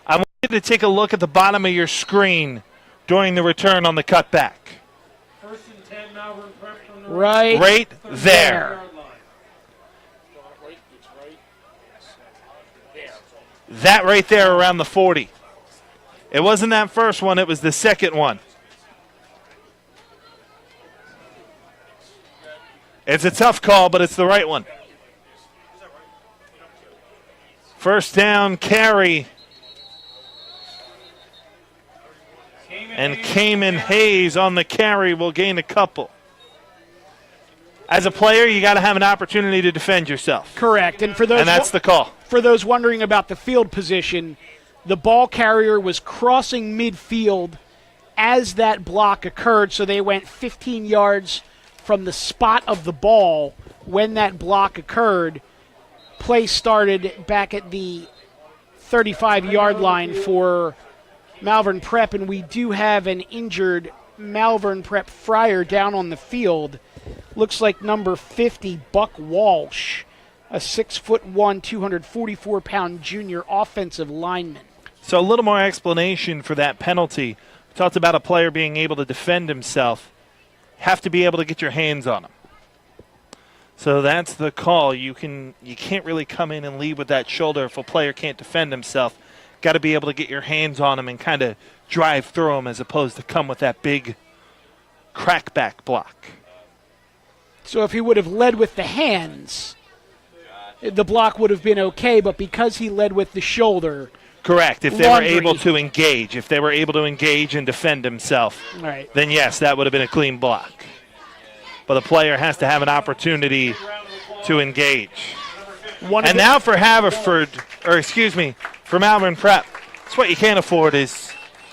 I want you to take a look at the bottom of your screen during the return on the cutback. First and 10, Malvern Prep from the Right there. That right there around the 40. It wasn't that first one, it was the second one. It's a tough call, but it's the right one. First down carry. And Cayman Hayes on the carry will gain a couple. As a player, you got to have an opportunity to defend yourself. Correct. And that's the call. For those wondering about the field position, the ball carrier was crossing midfield as that block occurred, so they went 15 yards from the spot of the ball when that block occurred. Play started back at the 35-yard line for Malvern Prep, and we do have an injured Malvern Prep Friar down on the field. Looks like number 50, Buck Walsh, a 6'1", 244-pound junior offensive lineman. So a little more explanation for that penalty. We talked about a player being able to defend himself. Have to be able to get your hands on him. So that's the call. You can't really come in and lead with that shoulder if a player can't defend himself. Got to be able to get your hands on him and kind of drive through him as opposed to come with that big crackback block. So if he would have led with the hands, the block would have been okay, but because he led with the shoulder. Correct. If they were able to engage, and defend himself, right, then yes, that would have been a clean block. But the player has to have an opportunity to engage. And now for for Malvern Prep, it's what you can't afford is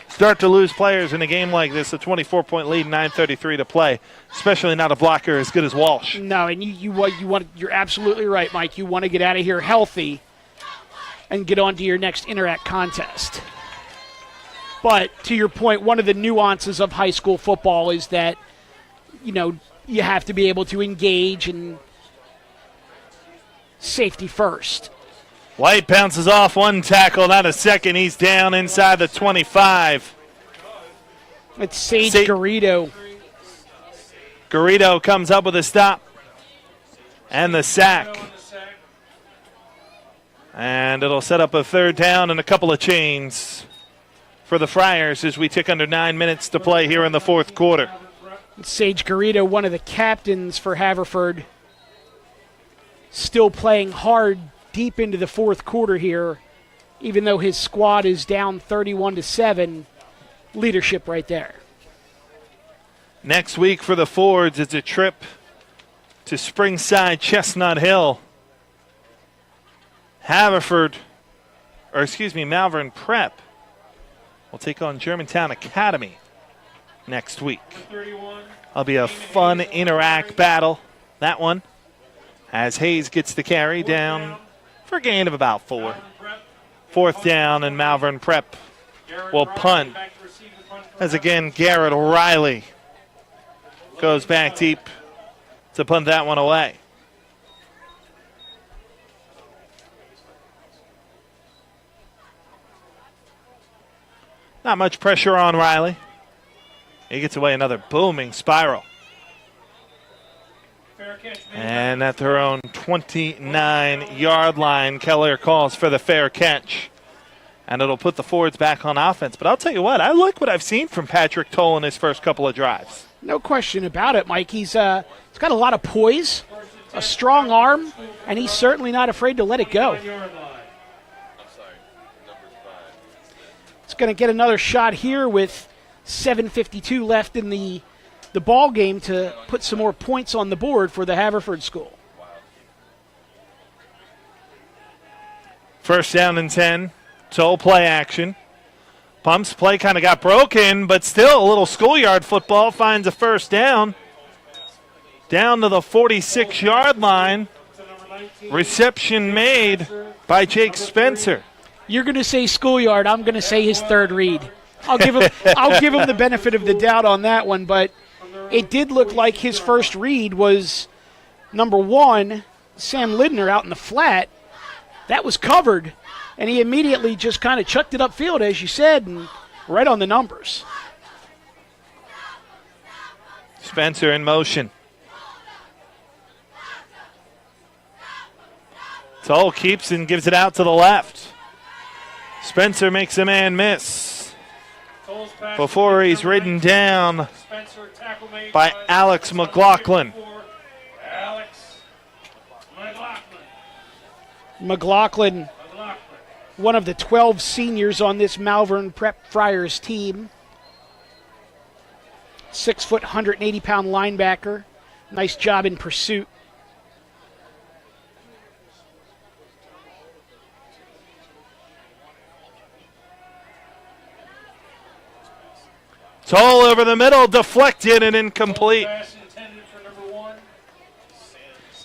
start to lose players in a game like this, a 24-point lead, 9:33 to play, especially not a blocker as good as Walsh. No, and you're absolutely right, Mike. You want to get out of here healthy and get on to your next Interact contest. But to your point, one of the nuances of high school football is that, you have to be able to engage and safety first. White bounces off one tackle, not a second. He's down inside the 25. It's Sage Garrido. Garrido comes up with a stop and the sack. And it'll set up a third down and a couple of chains for the Friars as we tick under 9 minutes to play here in the fourth quarter. Sage Garrido, one of the captains for Haverford, still playing hard deep into the fourth quarter here, even though his squad is down 31-7. Leadership right there. Next week for the Fords, it's a trip to Springside Chestnut Hill. Malvern Prep will take on Germantown Academy next week. It'll be a fun Interact battle, that one, as Hayes gets the carry down for a gain of about 4. Fourth down, and Malvern Prep will punt. As again, Garrett Riley goes back deep to punt that one away. Not much pressure on Riley. He gets away another booming spiral. And at their own 29-yard line, Keller calls for the fair catch. And it'll put the Fords back on offense. But I'll tell you what, I like what I've seen from Patrick Toll in his first couple of drives. No question about it, Mike. He's got a lot of poise, a strong arm, and he's certainly not afraid to let it go. It's going to get another shot here with 7:52 left in the ball game to put some more points on the board for the Haverford school. First down and 10. Toll play action. Pumps play kind of got broken, but still a little schoolyard football finds a first down. Down to the 46-yard line. Reception made by Jake Spencer. You're going to say schoolyard. I'm going to say his third read. I'll give him the benefit of the doubt on that one, but it did look like his first read was number 1, Sam Lindner out in the flat. That was covered, and he immediately just kind of chucked it upfield, as you said, and right on the numbers. Spencer in motion. Toll keeps and gives it out to the left. Spencer makes a man miss before he's ridden down by Alex McLaughlin. McLaughlin, one of the 12 seniors on this Malvern Prep Friars team. 6 foot, 180-pound linebacker. Nice job in pursuit. Toll over the middle, deflected and incomplete.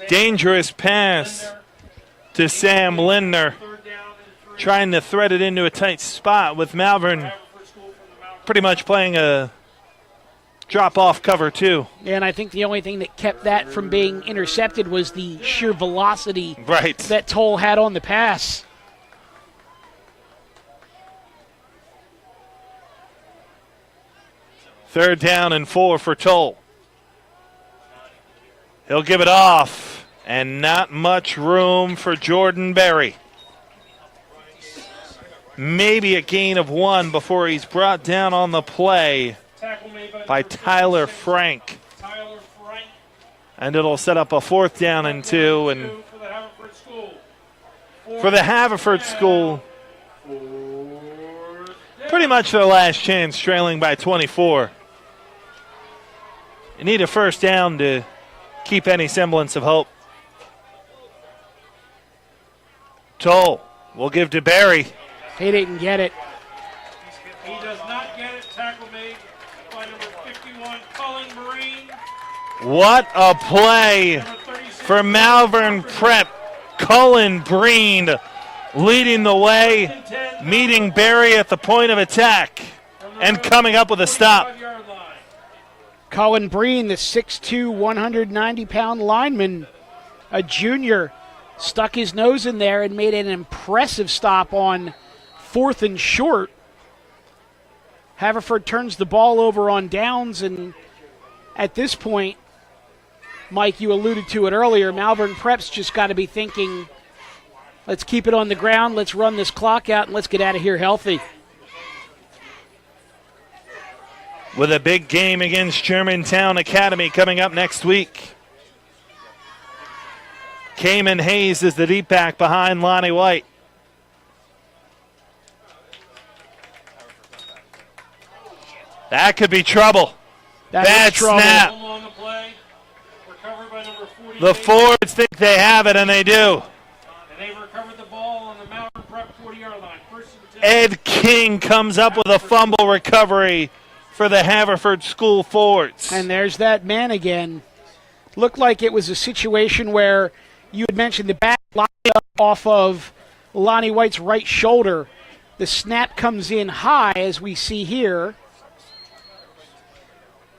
Dangerous pass to Sam Lindner, trying to thread it into a tight spot with Malvern pretty much playing a drop-off cover too. And I think the only thing that kept that from being intercepted was the sheer velocity that Toll had on the pass. Third down and 4 for Toll. He'll give it off, and not much room for Jordan Berry. Maybe a gain of 1 before he's brought down on the play by Tyler Frank. And it'll set up a 4th down and 2. And for the Haverford School, pretty much their last chance, trailing by 24. You need a first down to keep any semblance of hope. Toll will give to Barry. He didn't get it. He does not get it. Tackle made by number 51, Colin Marine. What a play for Malvern Prep. Cullen Breen leading the way, meeting Barry at the point of attack, and coming up with a stop. Colin Breen, the 6'2", 190-pound lineman, a junior, stuck his nose in there and made an impressive stop on 4th and short. Haverford turns the ball over on downs, and at this point, Mike, you alluded to it earlier, Malvern Prep's just got to be thinking, let's keep it on the ground, let's run this clock out, and let's get out of here healthy. With a big game against Germantown Academy coming up next week. Cayman Hayes is the deep back behind Lonnie White. That could be trouble. Bad snap. The Fords think they have it, and they do. And they've recovered the ball on the Malvern Prep 40-yard line. Ed King comes up with a fumble recovery for the Haverford School Fords. And there's that man again. Looked like it was a situation where you had mentioned the back line up off of Lonnie White's right shoulder. The snap comes in high, as we see here.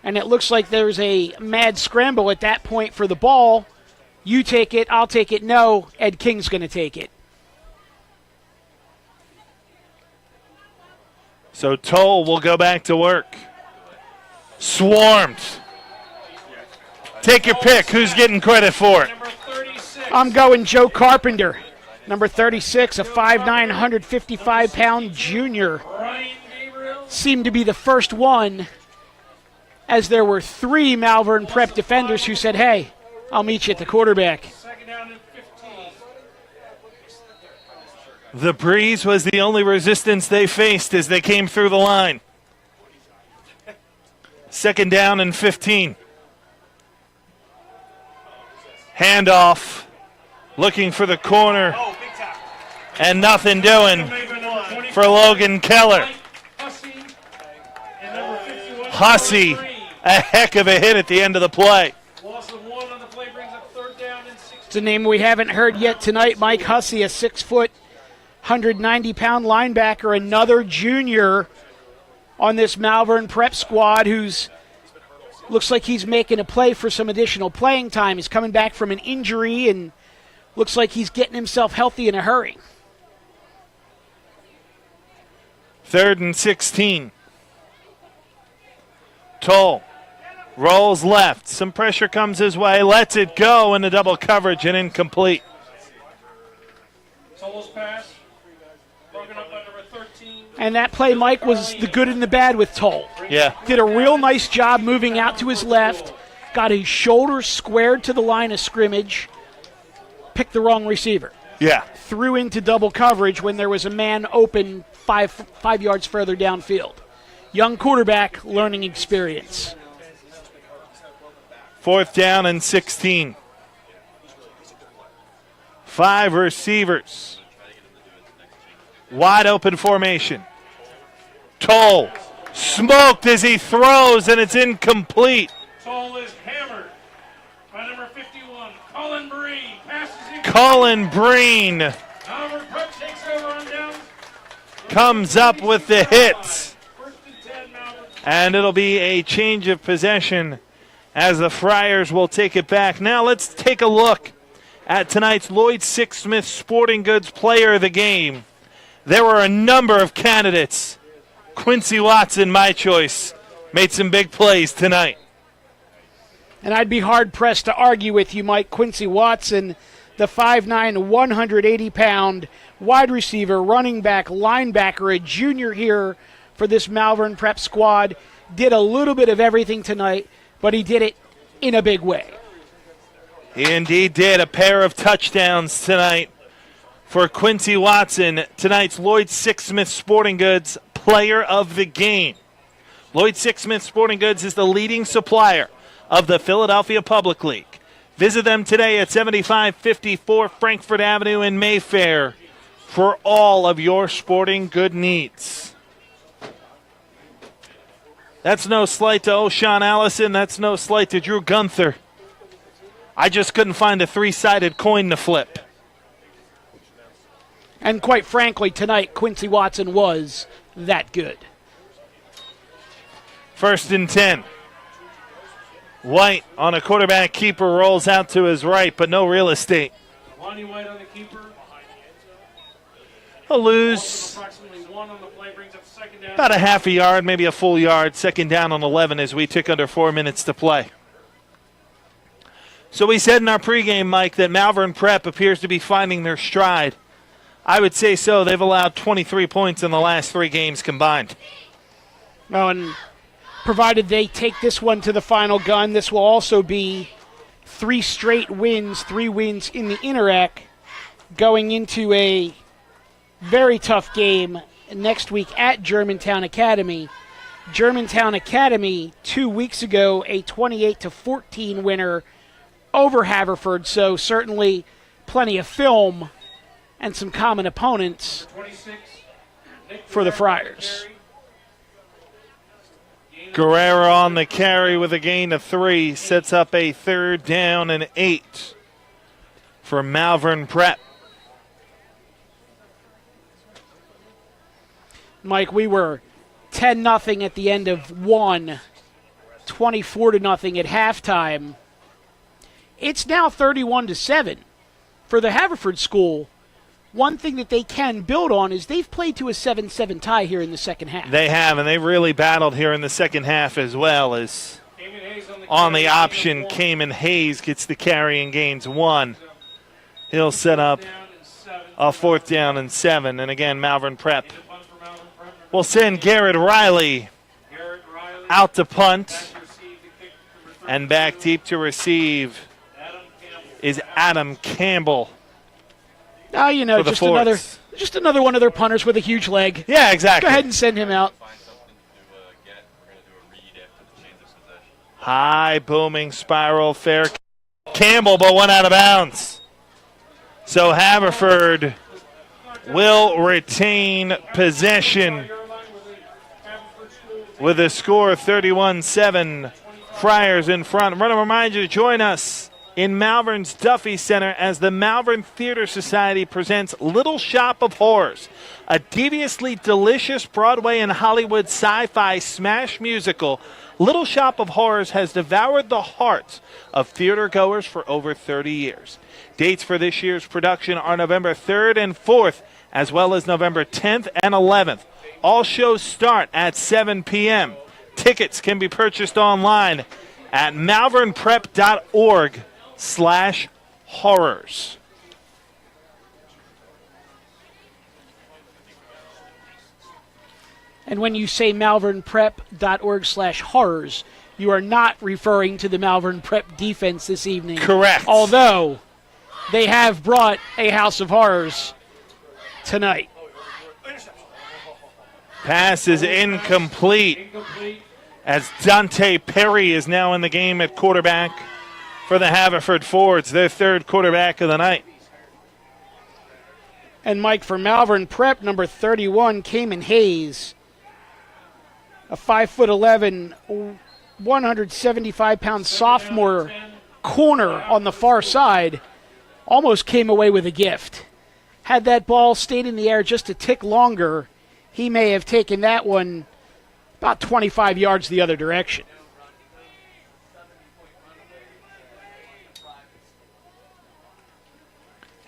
And it looks like there's a mad scramble at that point for the ball. You take it, I'll take it. No, Ed King's going to take it. So Toll will go back to work. Swarmed. Take your pick. Who's getting credit for it? I'm going Joe Carpenter. Number 36, a 5'9", 155-pound junior. Seemed to be the first one, as there were 3 Malvern Prep defenders who said, hey, I'll meet you at the quarterback. The breeze was the only resistance they faced as they came through the line. 2nd down and 15. Handoff, looking for the corner, and nothing doing for Logan Keller. Hussey, a heck of a hit at the end of the play. It's a name we haven't heard yet tonight, Mike Hussey, a 6 foot, 190-pound linebacker, another junior on this Malvern Prep squad, who's looks like he's making a play for some additional playing time. He's coming back from an injury and looks like he's getting himself healthy in a hurry. 3rd and 16. Toll rolls left. Some pressure comes his way. Lets it go in the double coverage and incomplete. Toll's pass. Broken up by number 13. And that play, Mike, was the good and the bad with Toll. Yeah. Did a real nice job moving out to his left. Got his shoulder squared to the line of scrimmage. Picked the wrong receiver. Yeah. Threw into double coverage when there was a man open five yards further downfield. Young quarterback, learning experience. 4th down and 16. 5 receivers. Wide open formation. Toll smoked as he throws, and it's incomplete. Toll is hammered by number 51, Colin Breen. Passes in. Colin Breen Malvern Prep takes over on downs. comes up with the hit. 1st and 10, Malvern. And it'll be a change of possession as the Friars will take it back. Now let's take a look at tonight's Lloyd Sixsmith Sporting Goods Player of the Game. There were a number of candidates. Quincy Watson, my choice, made some big plays tonight. And I'd be hard-pressed to argue with you, Mike. Quincy Watson, the 5'9", 180-pound wide receiver, running back, linebacker, a junior here for this Malvern Prep squad, did a little bit of everything tonight, but he did it in a big way. He indeed did. A pair of touchdowns tonight for Quincy Watson, tonight's Lloyd Sixsmith Sporting Goods Player of the Game. Lloyd Sixsmith Sporting Goods is the leading supplier of the Philadelphia Public League. Visit them today at 7554 Frankfort Avenue in Mayfair for all of your sporting good needs. That's no slight to O'Shawn Allison. That's no slight to Drew Gunther. I just couldn't find a 3-sided coin to flip. And quite frankly, tonight, Quincy Watson was that good. 1st and 10. White on a quarterback keeper rolls out to his right, but no real estate. Lonnie White on the keeper. A lose Approximately 1 on the play, brings up 2nd down. about a half a yard, maybe a full yard. 2nd down on 11 as we took under 4 minutes to play. So we said in our pregame, Mike, that Malvern Prep appears to be finding their stride. I would say so. They've allowed 23 points in the last 3 games combined. Oh, and provided they take this one to the final gun, this will also be 3 straight wins, 3 wins in the Interac, going into a very tough game next week at Germantown Academy. Germantown Academy 2 weeks ago, a 28-14 winner over Haverford, so certainly plenty of film and some common opponents 26, for the Friars. Guerrero on the carry with a gain of 3, sets up a 3rd down and 8 for Malvern Prep. Mike, we were 10-0 at the end of 1, 24-0 at halftime. It's now 31-7 for the Haverford school. One thing that they can build on is they've played to a 7-7 tie here in the second half. They have, and they've really battled here in the second half as well. As on the option, Cayman Hayes gets the carry and gains 1. He'll set up a 4th down and 7. And again, Malvern Prep will send Garrett Riley out to punt, and back deep to receive is Adam Campbell. Oh, you know, just another one of their punters with a huge leg. Yeah, exactly. Go ahead and send him out. High booming spiral fair. Campbell, but went out of bounds. So Haverford will retain possession with a score of 31-7. Friars in front. I want to remind you to join us in Malvern's Duffy Center as the Malvern Theater Society presents Little Shop of Horrors, a deviously delicious Broadway and Hollywood sci-fi smash musical. Little Shop of Horrors has devoured the hearts of theater goers for over 30 years. Dates for this year's production are November 3rd and 4th, as well as November 10th and 11th. All shows start at 7 p.m. Tickets can be purchased online at malvernprep.org/horrors. And when you say malvernprep.org/horrors, you are not referring to the Malvern Prep defense this evening. Correct. Although they have brought a House of Horrors tonight. Pass is incomplete as Dante Perry is now in the game at quarterback for the Haverford Fords, their third quarterback of the night. And Mike, for Malvern Prep, number 31, Cayman Hayes, a 5'11", 175-pound sophomore corner on the far side, almost came away with a gift. Had that ball stayed in the air just a tick longer, he may have taken that one about 25 yards the other direction.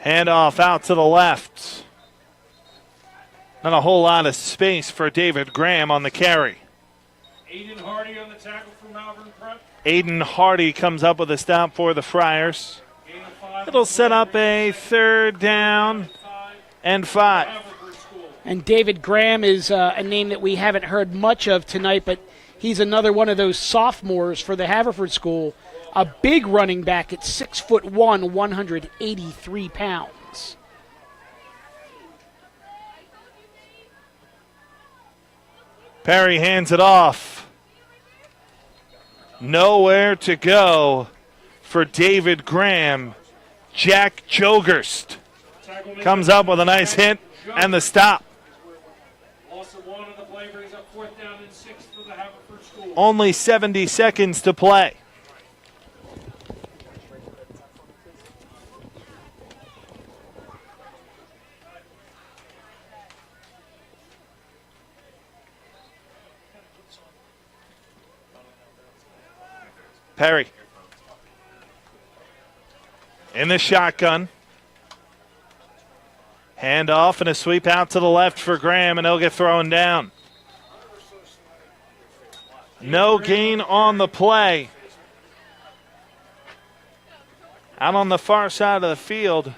Handoff out to the left. Not a whole lot of space for David Graham on the carry. Aiden Hardy on the tackle for Malvern Prep. Aiden Hardy comes up with a stop for the Friars. It'll set up a 3rd down and 5. And David Graham is a name that we haven't heard much of tonight, but he's another one of those sophomores for the Haverford School. A big running back at 6'1", 183 pounds. Perry hands it off. Nowhere to go for David Graham. Jack Jogerst comes up with a nice hit and the stop. Loss of 1 on the play brings up 4th down and 6 for the Haverford School. Only 70 seconds to play. Perry in the shotgun. Hand off and a sweep out to the left for Graham, and he'll get thrown down. No gain on the play. Out on the far side of the field.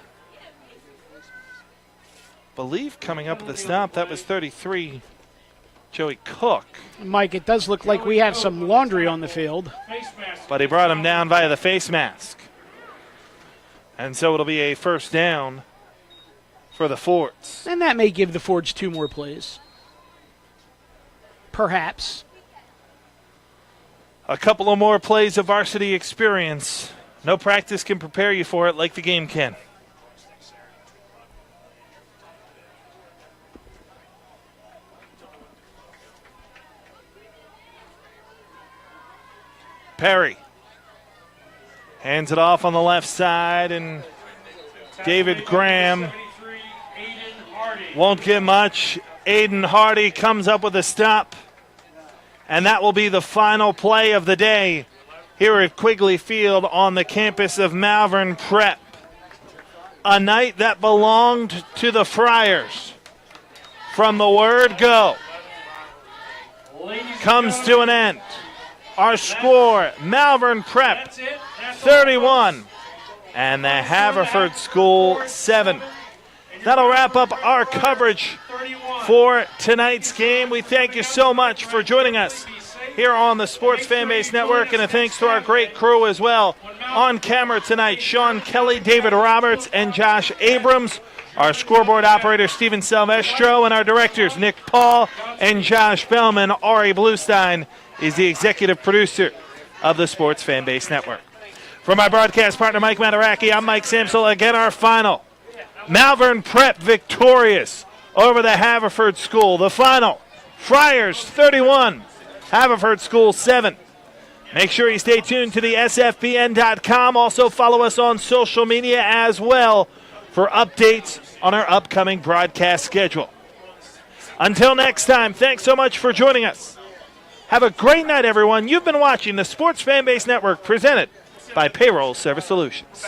Believe coming up with the stop, that was 33, Joey Cook. Mike, it does look like we have some laundry on the field. But he brought him down via the face mask. And so it'll be a 1st down for the Fords. And that may give the Fords 2 more plays. Perhaps. A couple of more plays of varsity experience. No practice can prepare you for it like the game can. Perry hands it off on the left side, and David Graham won't get much. Aiden Hardy comes up with a stop, and that will be the final play of the day here at Quigley Field on the campus of Malvern Prep. A night that belonged to the Friars. From the word go comes to an end. Our score, Malvern Prep 31 and the Haverford School 7. That'll wrap up our coverage for tonight's game. We thank you so much for joining us here on the Sports Fanbase Network, and a thanks to our great crew as well. On camera tonight, Sean Kelly, David Roberts, and Josh Abrams. Our scoreboard operator, Steven Silvestro, and our directors, Nick Paul and Josh Bellman. Ari Bluestein is the executive producer of the Sports Fanbase Network. For my broadcast partner, Mike Mataraki, I'm Mike Samsel. Again, our final. Malvern Prep victorious over the Haverford School. The final, Friars 31, Haverford School 7. Make sure you stay tuned to the SFBN.com. Also follow us on social media as well for updates on our upcoming broadcast schedule. Until next time, thanks so much for joining us. Have a great night, everyone. You've been watching the Sports Fanbase Network presented by Payroll Service Solutions.